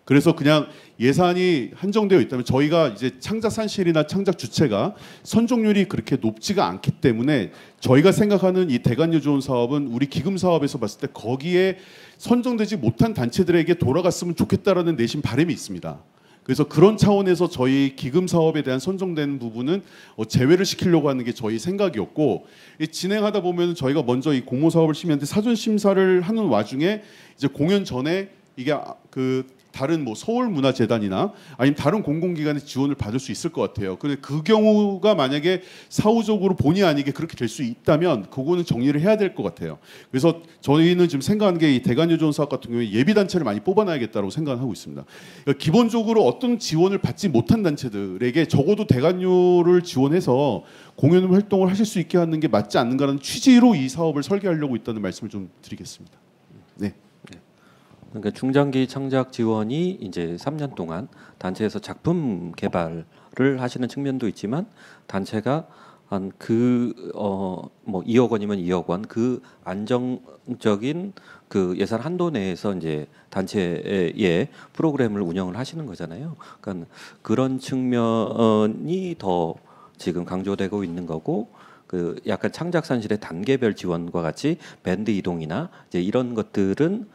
그래서 그냥 예산이 한정되어 있다면 저희가 이제 창작 산실이나 창작 주체가 선정률이 그렇게 높지가 않기 때문에 저희가 생각하는 이 대관료 지원 사업은 우리 기금 사업에서 봤을 때 거기에 선정되지 못한 단체들에게 돌아갔으면 좋겠다라는 내심 바람이 있습니다. 그래서 그런 차원에서 저희 기금 사업에 대한 선정된 부분은 제외를 시키려고 하는 게 저희 생각이었고 진행하다 보면 저희가 먼저 이 공모 사업을 심의하는데 사전 심사를 하는 와중에 이제 공연 전에 이게 그 다른 뭐 서울문화재단이나 아니면 다른 공공기관의 지원을 받을 수 있을 것 같아요. 근데 그 경우가 만약에 사후적으로 본의 아니게 그렇게 될 수 있다면 그거는 정리를 해야 될 것 같아요. 그래서 저희는 지금 생각하는 게 이 대관료 지원 사업 같은 경우에 예비 단체를 많이 뽑아놔야겠다고 생각하고 있습니다. 그러니까 기본적으로 어떤 지원을 받지 못한 단체들에게 적어도 대관료를 지원해서 공연 활동을 하실 수 있게 하는 게 맞지 않는가라는 취지로 이 사업을 설계하려고 있다는 말씀을 좀 드리겠습니다. 네. 그러니까 중장기 창작 지원이 이제 3년 동안 단체에서 작품 개발을 하시는 측면도 있지만 단체가 한 뭐 2억 원이면 2억 원 그 안정적인 그 예산 한도 내에서 이제 단체의 프로그램을 운영을 하시는 거잖아요. 그러니까 그런 측면이 더 지금 강조되고 있는 거고, 그 약간 창작산실의 단계별 지원과 같이 밴드 이동이나 이제 이런 것들은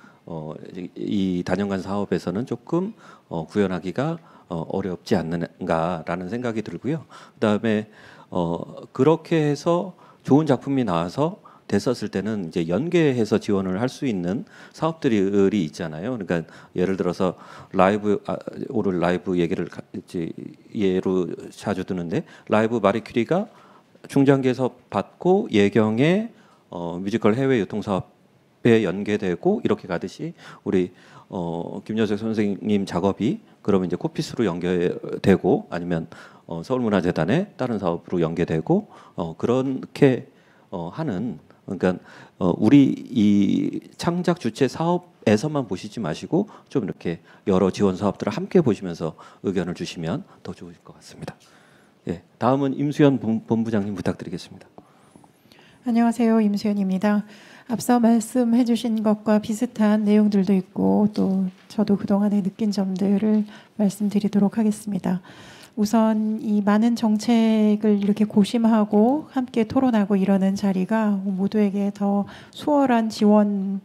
이 단연간 사업에서는 조금 구현하기가 어렵지 않는가라는 생각이 들고요. 그다음에 그렇게 해서 좋은 작품이 나와서 됐었을 때는 이제 연계해서 지원을 할 수 있는 사업들이 있잖아요. 그러니까 예를 들어서 오늘 라이브 얘기를 이제 예로 자주 드는데, 라이브 마리큐리가 중장기에서 받고 예경의 뮤지컬 해외 유통 사업에 연계되고 이렇게 가듯이 우리 김여석 선생님 작업이 그러면 이제 코피스로 연계되고 아니면 서울문화재단의 다른 사업으로 연계되고 그렇게 하는, 그러니까 우리 이 창작 주체 사업에서만 보시지 마시고 좀 이렇게 여러 지원 사업들을 함께 보시면서 의견을 주시면 더 좋을 것 같습니다. 예, 다음은 임수연 본부장님 부탁드리겠습니다. 안녕하세요. 임수연입니다. 앞서 말씀해 주신 것과 비슷한 내용들도 있고 또 저도 그동안에 느낀 점들을 말씀드리도록 하겠습니다. 우선 이 많은 정책을 이렇게 고심하고 함께 토론하고 이러는 자리가 모두에게 더 수월한 지원을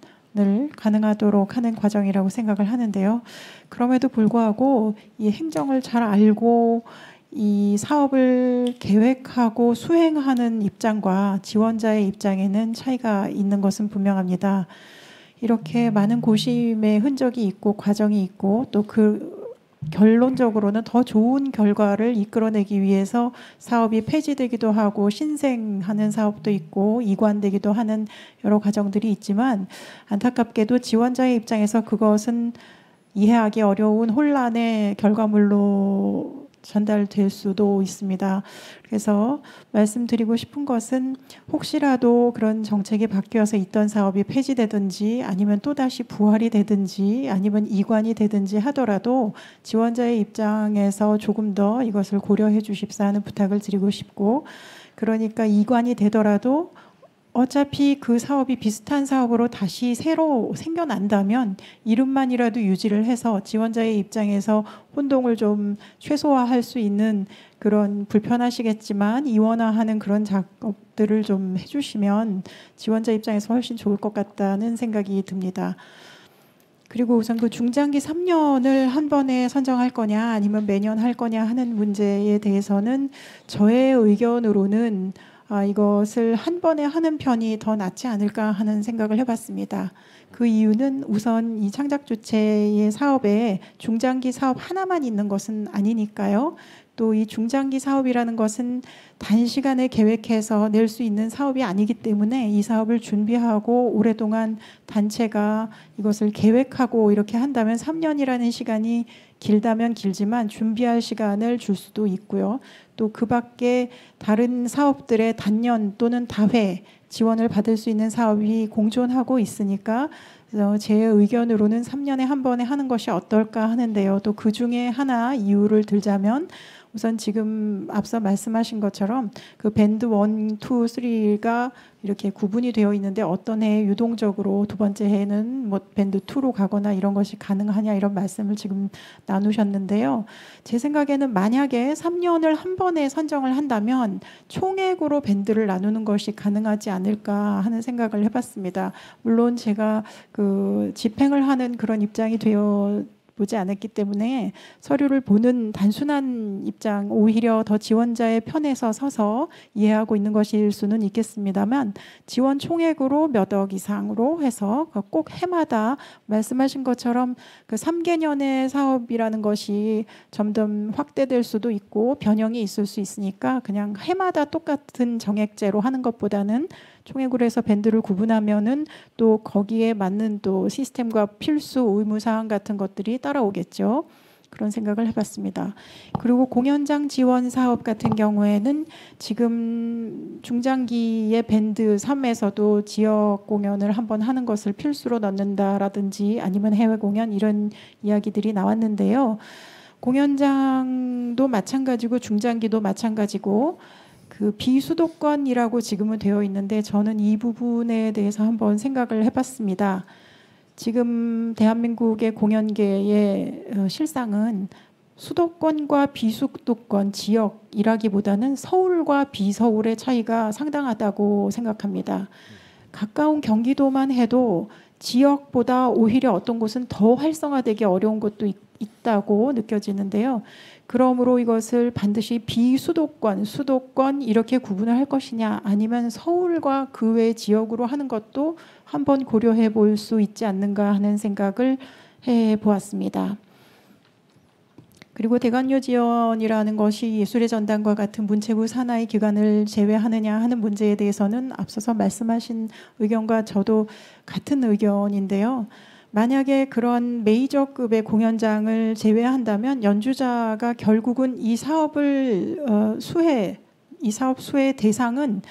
가능하도록 하는 과정이라고 생각을 하는데요. 그럼에도 불구하고 이 행정을 잘 알고 이 사업을 계획하고 수행하는 입장과 지원자의 입장에는 차이가 있는 것은 분명합니다. 이렇게 많은 고심의 흔적이 있고 과정이 있고 또 그 결론적으로는 더 좋은 결과를 이끌어내기 위해서 사업이 폐지되기도 하고 신생하는 사업도 있고 이관되기도 하는 여러 과정들이 있지만, 안타깝게도 지원자의 입장에서 그것은 이해하기 어려운 혼란의 결과물로 전달될 수도 있습니다. 그래서 말씀드리고 싶은 것은 혹시라도 그런 정책이 바뀌어서 있던 사업이 폐지되든지 아니면 또다시 부활이 되든지 아니면 이관이 되든지 하더라도 지원자의 입장에서 조금 더 이것을 고려해 주십사 하는 부탁을 드리고 싶고, 그러니까 이관이 되더라도 어차피 그 사업이 비슷한 사업으로 다시 새로 생겨난다면 이름만이라도 유지를 해서 지원자의 입장에서 혼동을 좀 최소화할 수 있는 그런, 불편하시겠지만 이원화하는 그런 작업들을 좀 해주시면 지원자 입장에서 훨씬 좋을 것 같다는 생각이 듭니다. 그리고 우선 그 중장기 3년을 한 번에 선정할 거냐 아니면 매년 할 거냐 하는 문제에 대해서는 저의 의견으로는 이것을 한 번에 하는 편이 더 낫지 않을까 하는 생각을 해봤습니다. 그 이유는 우선 이 창작 주체의 사업에 중장기 사업 하나만 있는 것은 아니니까요. 또 이 중장기 사업이라는 것은 단시간에 계획해서 낼 수 있는 사업이 아니기 때문에 이 사업을 준비하고 오랫동안 단체가 이것을 계획하고 이렇게 한다면 3년이라는 시간이 길다면 길지만 준비할 시간을 줄 수도 있고요. 또 그 밖에 다른 사업들의 단년 또는 다회 지원을 받을 수 있는 사업이 공존하고 있으니까 제 의견으로는 3년에 한 번에 하는 것이 어떨까 하는데요. 또 그 중에 하나 이유를 들자면, 우선 지금 앞서 말씀하신 것처럼 그 밴드 1, 2, 3가 이렇게 구분이 되어 있는데 어떤 해에 유동적으로 두 번째 해에는 뭐 밴드 2로 가거나 이런 것이 가능하냐 이런 말씀을 지금 나누셨는데요. 제 생각에는 만약에 3년을 한 번에 선정을 한다면 총액으로 밴드를 나누는 것이 가능하지 않을까 하는 생각을 해봤습니다. 물론 제가 그 집행을 하는 그런 입장이 되어 보지 않았기 때문에 서류를 보는 단순한 입장, 오히려 더 지원자의 편에서 서서 이해하고 있는 것일 수는 있겠습니다만, 지원 총액으로 몇 억 이상으로 해서 꼭 해마다 말씀하신 것처럼 그 3개년의 사업이라는 것이 점점 확대될 수도 있고 변형이 있을 수 있으니까 그냥 해마다 똑같은 정액제로 하는 것보다는 총액으로 해서 밴드를 구분하면은 또 거기에 맞는 또 시스템과 필수 의무 사항 같은 것들이 따라오겠죠. 그런 생각을 해봤습니다. 그리고 공연장 지원 사업 같은 경우에는 지금 중장기의 밴드 3에서도 지역 공연을 한번 하는 것을 필수로 넣는다라든지 아니면 해외 공연 이런 이야기들이 나왔는데요. 공연장도 마찬가지고 중장기도 마찬가지고 그 비수도권이라고 지금은 되어 있는데 저는 이 부분에 대해서 한번 생각을 해봤습니다. 지금 대한민국의 공연계의 실상은 수도권과 비수도권 지역이라기보다는 서울과 비서울의 차이가 상당하다고 생각합니다. 가까운 경기도만 해도 지역보다 오히려 어떤 곳은 더 활성화되기 어려운 곳도 있다고 느껴지는데요. 그러므로 이것을 반드시 비수도권, 수도권 이렇게 구분을 할 것이냐 아니면 서울과 그 외 지역으로 하는 것도 한번 고려해 볼 수 있지 않는가 하는 생각을 해 보았습니다. 그리고 대관료 지원이라는 것이 예술의 전당과 같은 문체부 산하의 기관을 제외하느냐 하는 문제에 대해서는 앞서서 말씀하신 의견과 저도 같은 의견인데요. 만약에 그런 메이저급의 공연장을 제외한다면 연주자가 결국은 이 사업을 이 사업 수혜 대상은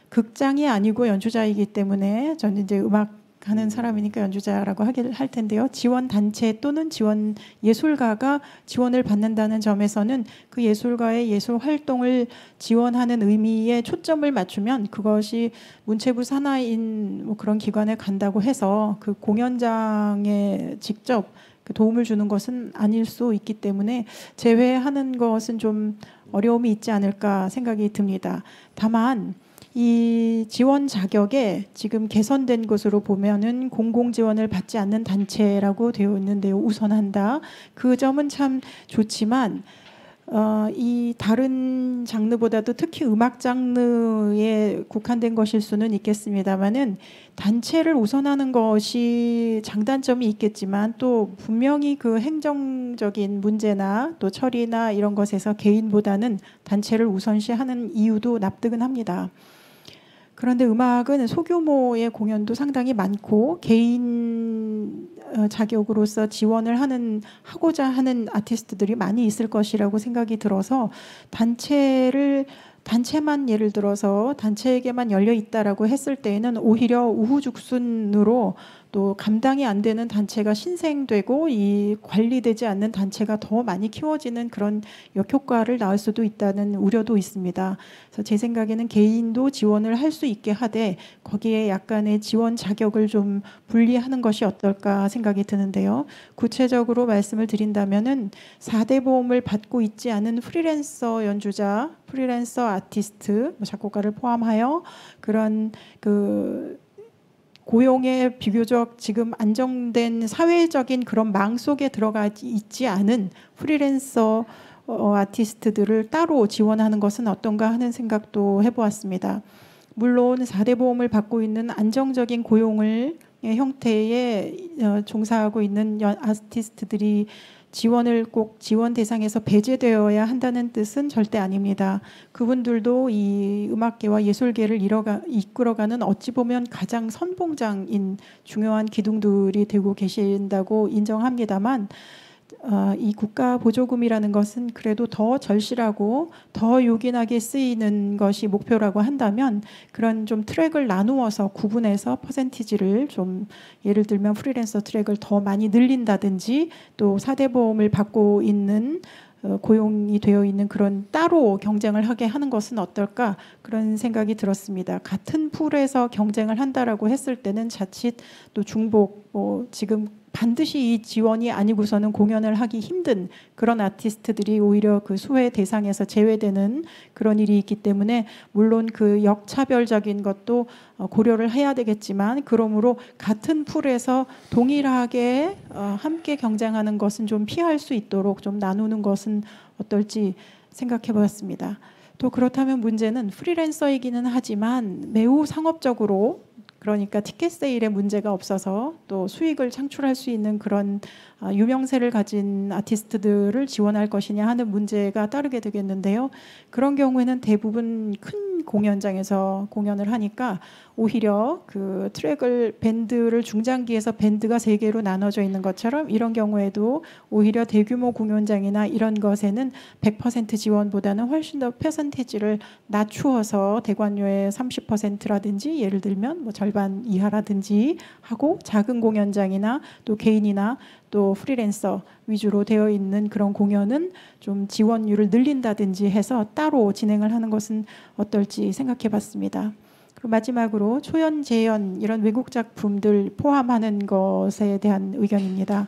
극장이 아니고 연주자이기 때문에 저는 이제 음악하는 사람이니까 연주자라고 할 텐데요. 지원 단체 또는 지원 예술가가 지원을 받는다는 점에서는 그 예술가의 예술 활동을 지원하는 의미에 초점을 맞추면 그것이 문체부 산하인 뭐 그런 기관에 간다고 해서 그 공연장에 직접 그 도움을 주는 것은 아닐 수 있기 때문에 제외하는 것은 좀 어려움이 있지 않을까 생각이 듭니다. 다만 이 지원 자격에 지금 개선된 것으로 보면은 공공 지원을 받지 않는 단체라고 되어 있는데요. 우선한다. 그 점은 참 좋지만 이 다른 장르보다도 특히 음악 장르에 국한된 것일 수는 있겠습니다만은 단체를 우선하는 것이 장단점이 있겠지만 또 분명히 그 행정적인 문제나 또 처리나 이런 것에서 개인보다는 단체를 우선시하는 이유도 납득은 합니다. 그런데 음악은 소규모의 공연도 상당히 많고 개인 자격으로서 지원을 하고자 하는 아티스트들이 많이 있을 것이라고 생각이 들어서 단체만 예를 들어서 단체에게만 열려 있다라고 했을 때에는 오히려 우후죽순으로 또 감당이 안 되는 단체가 신생되고 이 관리되지 않는 단체가 더 많이 키워지는 그런 역효과를 낳을 수도 있다는 우려도 있습니다. 그래서 제 생각에는 개인도 지원을 할 수 있게 하되 거기에 약간의 지원 자격을 좀 분리하는 것이 어떨까 생각이 드는데요. 구체적으로 말씀을 드린다면은 4대 보험을 받고 있지 않은 프리랜서 연주자, 프리랜서 아티스트, 작곡가를 포함하여 그런 고용에 비교적 지금 안정된 사회적인 그런 망 속에 들어가 있지 않은 프리랜서 아티스트들을 따로 지원하는 것은 어떤가 하는 생각도 해보았습니다. 물론 4대 보험을 받고 있는 안정적인 고용을 형태에 종사하고 있는 아티스트들이 지원을 꼭 지원 대상에서 배제되어야 한다는 뜻은 절대 아닙니다. 그분들도 이 음악계와 예술계를 이끌어가는 어찌 보면 가장 선봉장인 중요한 기둥들이 되고 계신다고 인정합니다만 이 국가 보조금이라는 것은 그래도 더 절실하고 더 요긴하게 쓰이는 것이 목표라고 한다면 그런 좀 트랙을 나누어서 구분해서 퍼센티지를 좀 예를 들면 프리랜서 트랙을 더 많이 늘린다든지 또 4대 보험을 받고 있는 고용이 되어 있는 그런 따로 경쟁을 하게 하는 것은 어떨까 그런 생각이 들었습니다. 같은 풀에서 경쟁을 한다라고 했을 때는 자칫 또 중복 지금 반드시 이 지원이 아니고서는 공연을 하기 힘든 그런 아티스트들이 오히려 그 수혜 대상에서 제외되는 그런 일이 있기 때문에 물론 그 역차별적인 것도 고려를 해야 되겠지만 그러므로 같은 풀에서 동일하게 함께 경쟁하는 것은 좀 피할 수 있도록 좀 나누는 것은 어떨지 생각해 보았습니다. 또 그렇다면 문제는 프리랜서이기는 하지만 매우 상업적으로 그러니까 티켓 세일에 문제가 없어서 또 수익을 창출할 수 있는 그런 유명세를 가진 아티스트들을 지원할 것이냐 하는 문제가 따르게 되겠는데요. 그런 경우에는 대부분 큰 공연장에서 공연을 하니까 오히려 그 트랙을 밴드를 중장기에서 밴드가 3개로 나눠져 있는 것처럼 이런 경우에도 오히려 대규모 공연장이나 이런 것에는 100% 지원보다는 훨씬 더 퍼센티지를 낮추어서 대관료의 30%라든지 예를 들면 뭐 절반 절반 이하라든지 하고 작은 공연장이나 또 개인이나 또 프리랜서 위주로 되어 있는 그런 공연은 좀 지원율을 늘린다든지 해서 따로 진행을 하는 것은 어떨지 생각해 봤습니다. 그리고 마지막으로 초연, 재연 이런 외국 작품들 포함하는 것에 대한 의견입니다.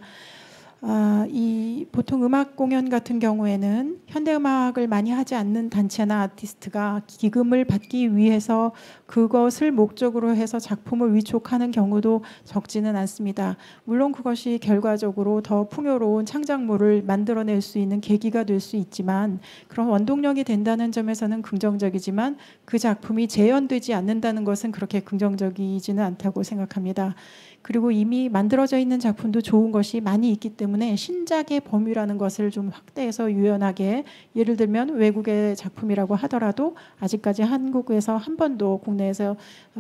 이 보통 음악 공연 같은 경우에는 현대음악을 많이 하지 않는 단체나 아티스트가 기금을 받기 위해서 그것을 목적으로 해서 작품을 위촉하는 경우도 적지는 않습니다. 물론 그것이 결과적으로 더 풍요로운 창작물을 만들어낼 수 있는 계기가 될 수 있지만 그런 원동력이 된다는 점에서는 긍정적이지만 그 작품이 재현되지 않는다는 것은 그렇게 긍정적이지는 않다고 생각합니다. 그리고 이미 만들어져 있는 작품도 좋은 것이 많이 있기 때문에 신작의 범위라는 것을 좀 확대해서 유연하게, 예를 들면 외국의 작품이라고 하더라도 아직까지 한국에서 한 번도 국내에서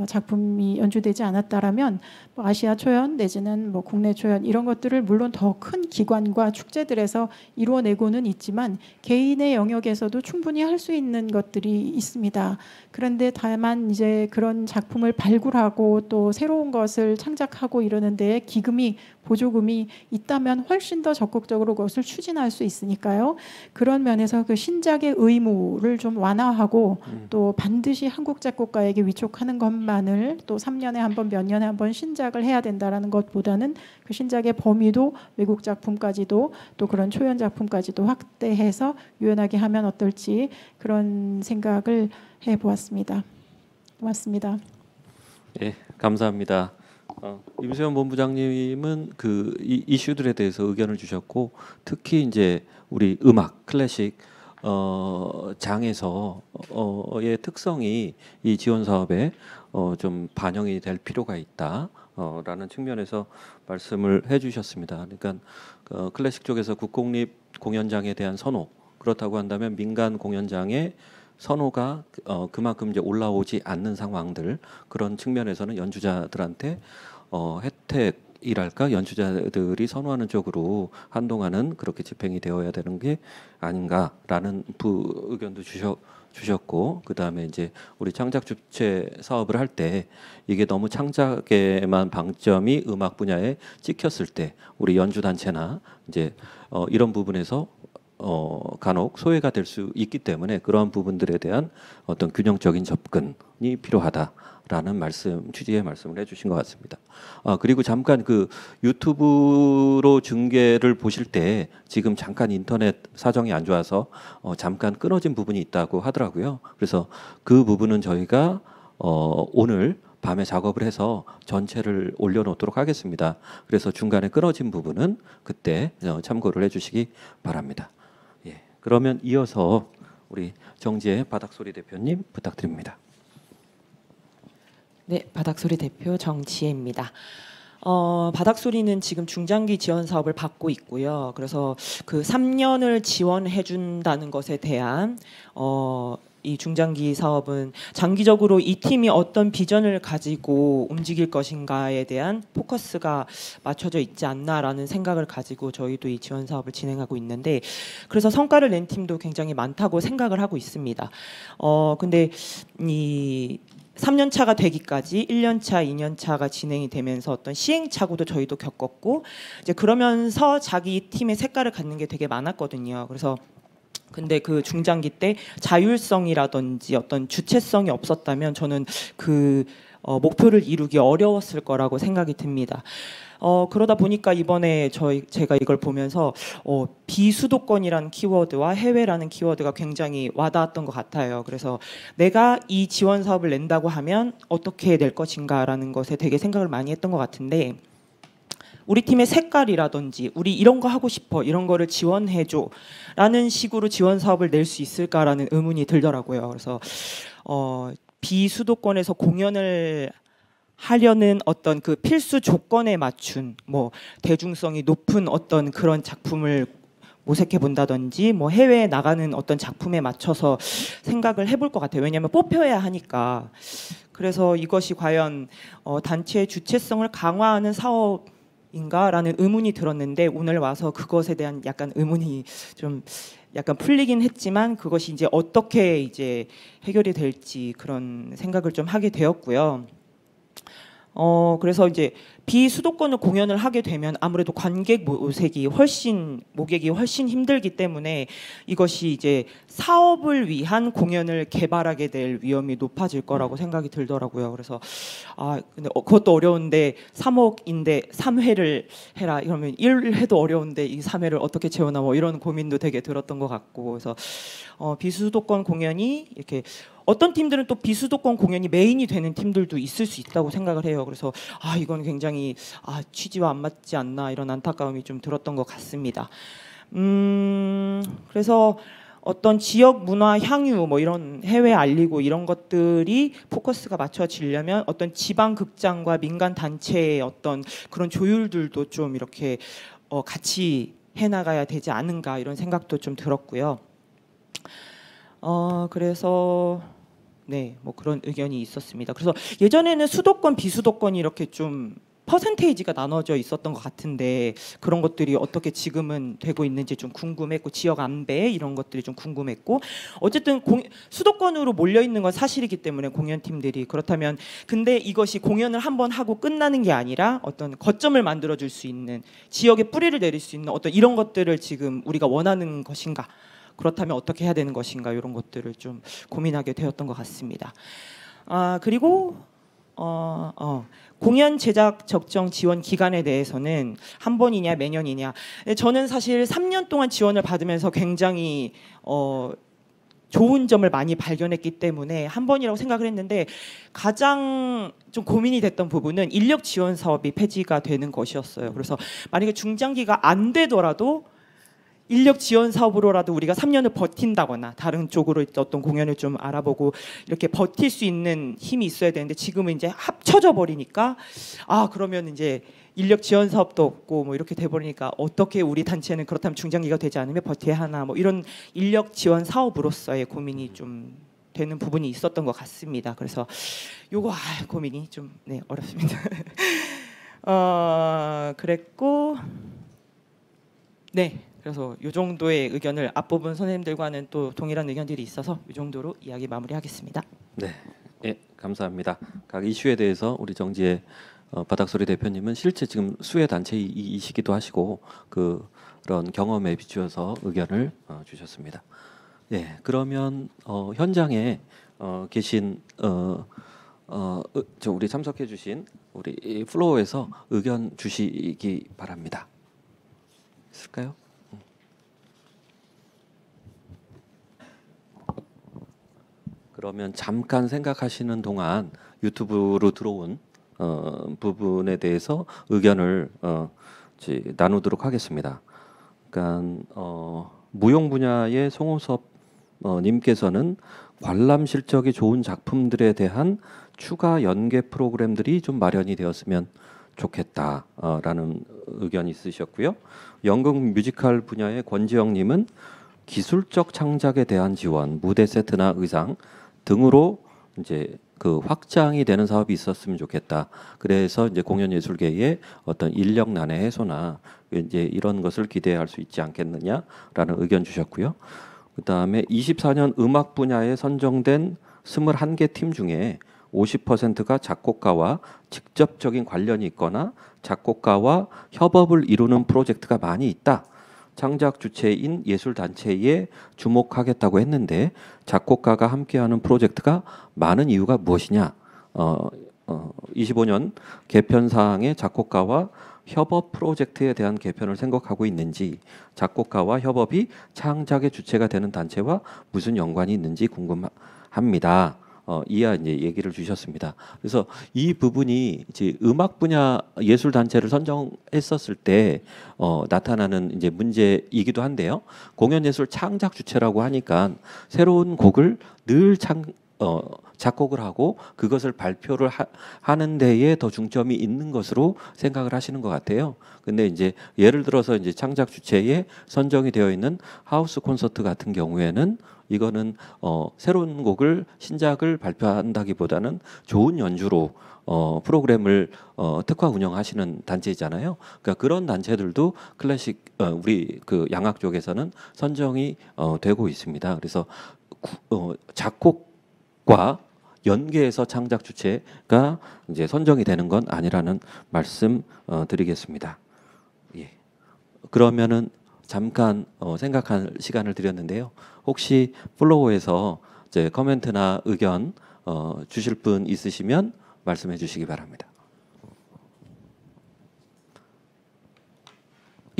작품이 연주되지 않았다라면 뭐 아시아 초연 내지는 뭐 국내 초연 이런 것들을 물론 더 큰 기관과 축제들에서 이루어내고는 있지만 개인의 영역에서도 충분히 할 수 있는 것들이 있습니다. 그런데 다만 이제 그런 작품을 발굴하고 또 새로운 것을 창작하고 이러는 데에 기금이, 보조금이 있다면 훨씬 더 적극적으로 그것을 추진할 수 있으니까요. 그런 면에서 그 신작의 의무를 좀 완화하고 또 반드시 한국 작곡가에게 위촉하는 것만을 또 3년에 한 번, 몇 년에 한 번 신작을 해야 된다라는 것보다는 그 신작의 범위도 외국 작품까지도 또 그런 초연 작품까지도 확대해서 유연하게 하면 어떨지 그런 생각을 해보았습니다. 고맙습니다. 예, 감사합니다. 임수현 본부장님은 그 이슈들에 대해서 의견을 주셨고 특히 이제 우리 음악 클래식 장에서의 특성이 이 지원 사업에 좀 반영이 될 필요가 있다라는 측면에서 말씀을 해주셨습니다. 그러니까 클래식 쪽에서 국공립 공연장에 대한 선호, 그렇다고 한다면 민간 공연장의 선호가 그만큼 이제 올라오지 않는 상황들, 그런 측면에서는 연주자들한테 혜택이랄까, 연주자들이 선호하는 쪽으로 한동안은 그렇게 집행이 되어야 되는 게 아닌가라는 의견도 주셨고, 그 다음에 이제 우리 창작 주체 사업을 할 때 이게 너무 창작에만 방점이 음악 분야에 찍혔을 때 우리 연주 단체나 이제 이런 부분에서 간혹 소외가 될 수 있기 때문에 그러한 부분들에 대한 어떤 균형적인 접근이 필요하다라는 취지의 말씀을 해주신 것 같습니다. 그리고 잠깐 그 유튜브로 중계를 보실 때 지금 잠깐 인터넷 사정이 안 좋아서 잠깐 끊어진 부분이 있다고 하더라고요. 그래서 그 부분은 저희가 오늘 밤에 작업을 해서 전체를 올려놓도록 하겠습니다. 그래서 중간에 끊어진 부분은 그때 참고를 해주시기 바랍니다. 예, 그러면 이어서 우리 정지혜 바닥소리 대표님 부탁드립니다. 네, 바닥소리 대표 정지혜입니다. 바닥소리는 지금 중장기 지원 사업을 받고 있고요. 그래서 그 3년을 지원해 준다는 것에 대한 이 중장기 사업은 장기적으로 이 팀이 어떤 비전을 가지고 움직일 것인가에 대한 포커스가 맞춰져 있지 않나라는 생각을 가지고 저희도 이 지원 사업을 진행하고 있는데, 그래서 성과를 낸 팀도 굉장히 많다고 생각을 하고 있습니다. 근데 이 3년 차가 되기까지 1년 차, 2년 차가 진행이 되면서 어떤 시행착오도 저희도 겪었고, 이제 그러면서 자기 팀의 색깔을 갖는 게 되게 많았거든요. 그래서 근데 그 중장기 때 자율성이라든지 어떤 주체성이 없었다면 저는 그 목표를 이루기 어려웠을 거라고 생각이 듭니다. 그러다 보니까 이번에 제가 이걸 보면서 비수도권이라는 키워드와 해외라는 키워드가 굉장히 와닿았던 것 같아요. 그래서 내가 이 지원 사업을 낸다고 하면 어떻게 낼 것인가라는 것에 되게 생각을 많이 했던 것 같은데, 우리 팀의 색깔이라든지 우리 이런 거 하고 싶어, 이런 거를 지원해줘 라는 식으로 지원 사업을 낼 수 있을까라는 의문이 들더라고요. 그래서 비수도권에서 공연을 하려는 어떤 그 필수 조건에 맞춘 뭐 대중성이 높은 어떤 그런 작품을 모색해 본다든지 뭐 해외에 나가는 어떤 작품에 맞춰서 생각을 해볼 것 같아요. 왜냐하면 뽑혀야 하니까. 그래서 이것이 과연 단체의 주체성을 강화하는 사업인가라는 의문이 들었는데, 오늘 와서 그것에 대한 약간 의문이 좀 약간 풀리긴 했지만 그것이 이제 어떻게 이제 해결이 될지 그런 생각을 좀 하게 되었고요. 그래서 이제 비수도권을 공연을 하게 되면 아무래도 관객 모객이 훨씬 힘들기 때문에 이것이 이제 사업을 위한 공연을 개발하게 될 위험이 높아질 거라고 생각이 들더라고요. 그래서 근데 그것도 어려운데 3억인데 3회를 해라 이러면 1회도 어려운데 이 3회를 어떻게 채우나 뭐 이런 고민도 되게 들었던 것 같고, 그래서 비수도권 공연이 이렇게 어떤 팀들은 또 비수도권 공연이 메인이 되는 팀들도 있을 수 있다고 생각을 해요. 그래서 이건 굉장히 취지와 안 맞지 않나 이런 안타까움이 좀 들었던 것 같습니다. 그래서 어떤 지역 문화 향유 뭐 이런 해외 알리고 이런 것들이 포커스가 맞춰지려면 어떤 지방 극장과 민간 단체의 어떤 그런 조율들도 좀 이렇게 같이 해나가야 되지 않은가 이런 생각도 좀 들었고요. 그래서 네, 뭐 그런 의견이 있었습니다. 그래서 예전에는 수도권, 비수도권이 이렇게 좀 퍼센테이지가 나눠져 있었던 것 같은데 그런 것들이 어떻게 지금은 되고 있는지 좀 궁금했고, 지역 안배 이런 것들이 좀 궁금했고, 어쨌든 수도권으로 몰려 있는 건 사실이기 때문에 공연팀들이, 그렇다면 근데 이것이 공연을 한번 하고 끝나는 게 아니라 어떤 거점을 만들어 줄 수 있는, 지역에 뿌리를 내릴 수 있는 어떤 이런 것들을 지금 우리가 원하는 것인가, 그렇다면 어떻게 해야 되는 것인가, 이런 것들을 좀 고민하게 되었던 것 같습니다. 그리고 공연 제작 적정 지원 기간에 대해서는 한 번이냐 매년이냐, 저는 사실 3년 동안 지원을 받으면서 굉장히 좋은 점을 많이 발견했기 때문에 한 번이라고 생각을 했는데, 가장 좀 고민이 됐던 부분은 인력 지원 사업이 폐지가 되는 것이었어요. 그래서 만약에 중장기가 안 되더라도 인력 지원 사업으로라도 우리가 3년을 버틴다거나 다른 쪽으로 어떤 공연을 좀 알아보고 이렇게 버틸 수 있는 힘이 있어야 되는데, 지금은 이제 합쳐져 버리니까 그러면 이제 인력 지원 사업도 없고 뭐 이렇게 돼 버리니까 어떻게 우리 단체는 그렇다면 중장기가 되지 않으면 버텨야 하나, 뭐 이런 인력 지원 사업으로서의 고민이 좀 되는 부분이 있었던 것 같습니다. 그래서 요거 고민이 좀 어렵습니다. 그랬고 그래서 이 정도의 의견을, 앞부분 선생님들과는 또 동일한 의견들이 있어서 이 정도로 이야기 마무리하겠습니다. 네, 감사합니다. 각 이슈에 대해서 우리 정지혜 바닥소리 대표님은 실제 지금 수혜 단체이시기도 하시고 그런 경험에 비추어서 의견을 주셨습니다. 그러면 현장에 계신 우리 참석해주신 우리 플로어에서 의견 주시기 바랍니다. 있을까요? 그러면 잠깐 생각하시는 동안 유튜브로 들어온 부분에 대해서 의견을 나누도록 하겠습니다. 그러니까 무용 분야의 송호섭 님께서는 관람 실적이 좋은 작품들에 대한 추가 연계 프로그램들이 좀 마련이 되었으면 좋겠다라는 의견이 있으셨고요. 연극 뮤지컬 분야의 권지영 님은 기술적 창작에 대한 지원, 무대 세트나 의상 등으로 이제 확장이 되는 사업이 있었으면 좋겠다. 그래서 이제 공연예술계의 어떤 인력난의 해소나 이제 이런 것을 기대할 수 있지 않겠느냐라는 의견 주셨고요. 그다음에 24년 음악 분야에 선정된 21개 팀 중에 50%가 작곡가와 직접적인 관련이 있거나 작곡가와 협업을 이루는 프로젝트가 많이 있다. 창작 주체인 예술단체에 주목하겠다고 했는데 작곡가가 함께하는 프로젝트가 많은 이유가 무엇이냐? 25년 개편사항의 작곡가와 협업 프로젝트에 대한 개편을 생각하고 있는지, 작곡가와 협업이 창작의 주체가 되는 단체와 무슨 연관이 있는지 궁금합니다. 이하 이제 얘기를 주셨습니다. 그래서 이 부분이 이제 음악 분야 예술 단체를 선정했었을 때 나타나는 이제 문제이기도 한데요. 공연예술 창작 주체라고 하니까 새로운 곡을 늘 작곡을 하고 그것을 발표를 하는 데에 더 중점이 있는 것으로 생각을 하시는 것 같아요. 근데 이제 예를 들어서 이제 창작 주체에 선정이 되어 있는 하우스 콘서트 같은 경우에는 이거는 새로운 곡을 신작을 발표한다기보다는 좋은 연주로 프로그램을 특화 운영하시는 단체잖아요. 그러니까 그런 단체들도 클래식 우리 양악 쪽에서는 선정이 되고 있습니다. 그래서 작곡과 연계해서 창작 주체가 이제 선정이 되는 건 아니라는 말씀 드리겠습니다. 예. 그러면은 잠깐 생각할 시간을 드렸는데요. 혹시 플로우에서 이제 코멘트나 의견 주실 분 있으시면 말씀해 주시기 바랍니다.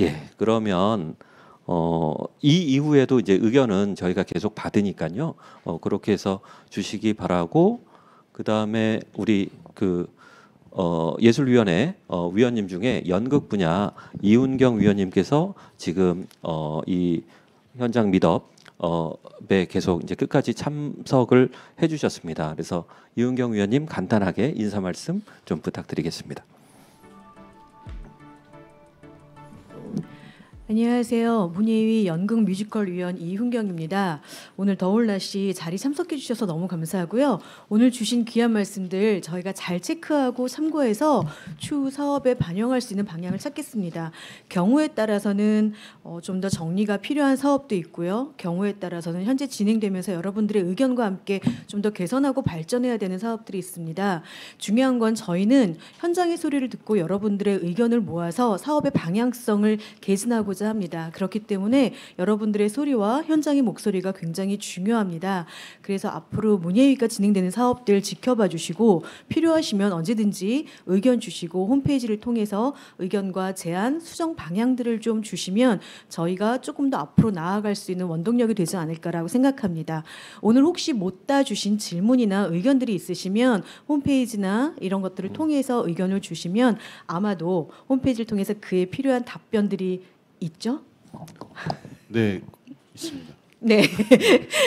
예, 그러면 이 이후에도 이제 의견은 저희가 계속 받으니까요. 그렇게 해서 주시기 바라고, 그 다음에 우리 예술위원회 위원님 중에 연극 분야 이훈경 위원님께서 지금 이 현장 미덥에 계속 이제 끝까지 참석을 해주셨습니다. 그래서 이훈경 위원님 간단하게 인사 말씀 좀 부탁드리겠습니다. 안녕하세요. 문예위 연극 뮤지컬 위원 이훈경입니다. 오늘 더울 날씨 자리 참석해 주셔서 너무 감사하고요. 오늘 주신 귀한 말씀들 저희가 잘 체크하고 참고해서 추후 사업에 반영할 수 있는 방향을 찾겠습니다. 경우에 따라서는 좀 더 정리가 필요한 사업도 있고요. 경우에 따라서는 현재 진행되면서 여러분들의 의견과 함께 좀 더 개선하고 발전해야 되는 사업들이 있습니다. 중요한 건 저희는 현장의 소리를 듣고 여러분들의 의견을 모아서 사업의 방향성을 개진하고 합니다. 그렇기 때문에 여러분들의 소리와 현장의 목소리가 굉장히 중요합니다. 그래서 앞으로 문예위가 진행되는 사업들 지켜봐 주시고 필요하시면 언제든지 의견 주시고 홈페이지를 통해서 의견과 제안, 수정 방향들을 좀 주시면 저희가 조금 더 앞으로 나아갈 수 있는 원동력이 되지 않을까라고 생각합니다. 오늘 혹시 못 다 주신 질문이나 의견들이 있으시면 홈페이지나 이런 것들을 통해서 의견을 주시면 아마도 홈페이지를 통해서 그에 필요한 답변들이 있죠? 네, 있습니다. 네.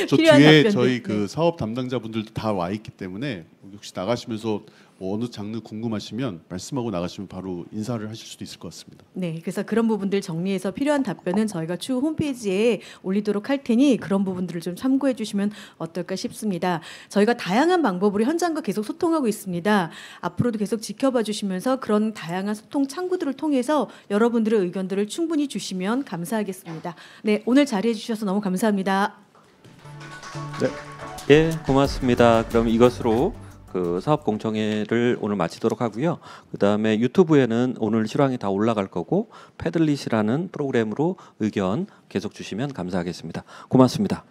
저 필요한 뒤에 답변들. 저희 그 네. 사업 담당자분들도 다 와 있기 때문에 혹시 나가시면서 어느 장르 궁금하시면 말씀하고 나가시면 바로 인사를 하실 수도 있을 것 같습니다. 네, 그래서 그런 부분들 정리해서 필요한 답변은 저희가 추후 홈페이지에 올리도록 할 테니 그런 부분들을 좀 참고해 주시면 어떨까 싶습니다. 저희가 다양한 방법으로 현장과 계속 소통하고 있습니다. 앞으로도 계속 지켜봐 주시면서 그런 다양한 소통 창구들을 통해서 여러분들의 의견들을 충분히 주시면 감사하겠습니다. 네, 오늘 자리해 주셔서 너무 감사합니다. 예, 고맙습니다. 그럼 이것으로 그 사업 공청회를 오늘 마치도록 하고요. 그 다음에 유튜브에는 오늘 실황이 다 올라갈 거고 패들릿이라는 프로그램으로 의견 계속 주시면 감사하겠습니다. 고맙습니다.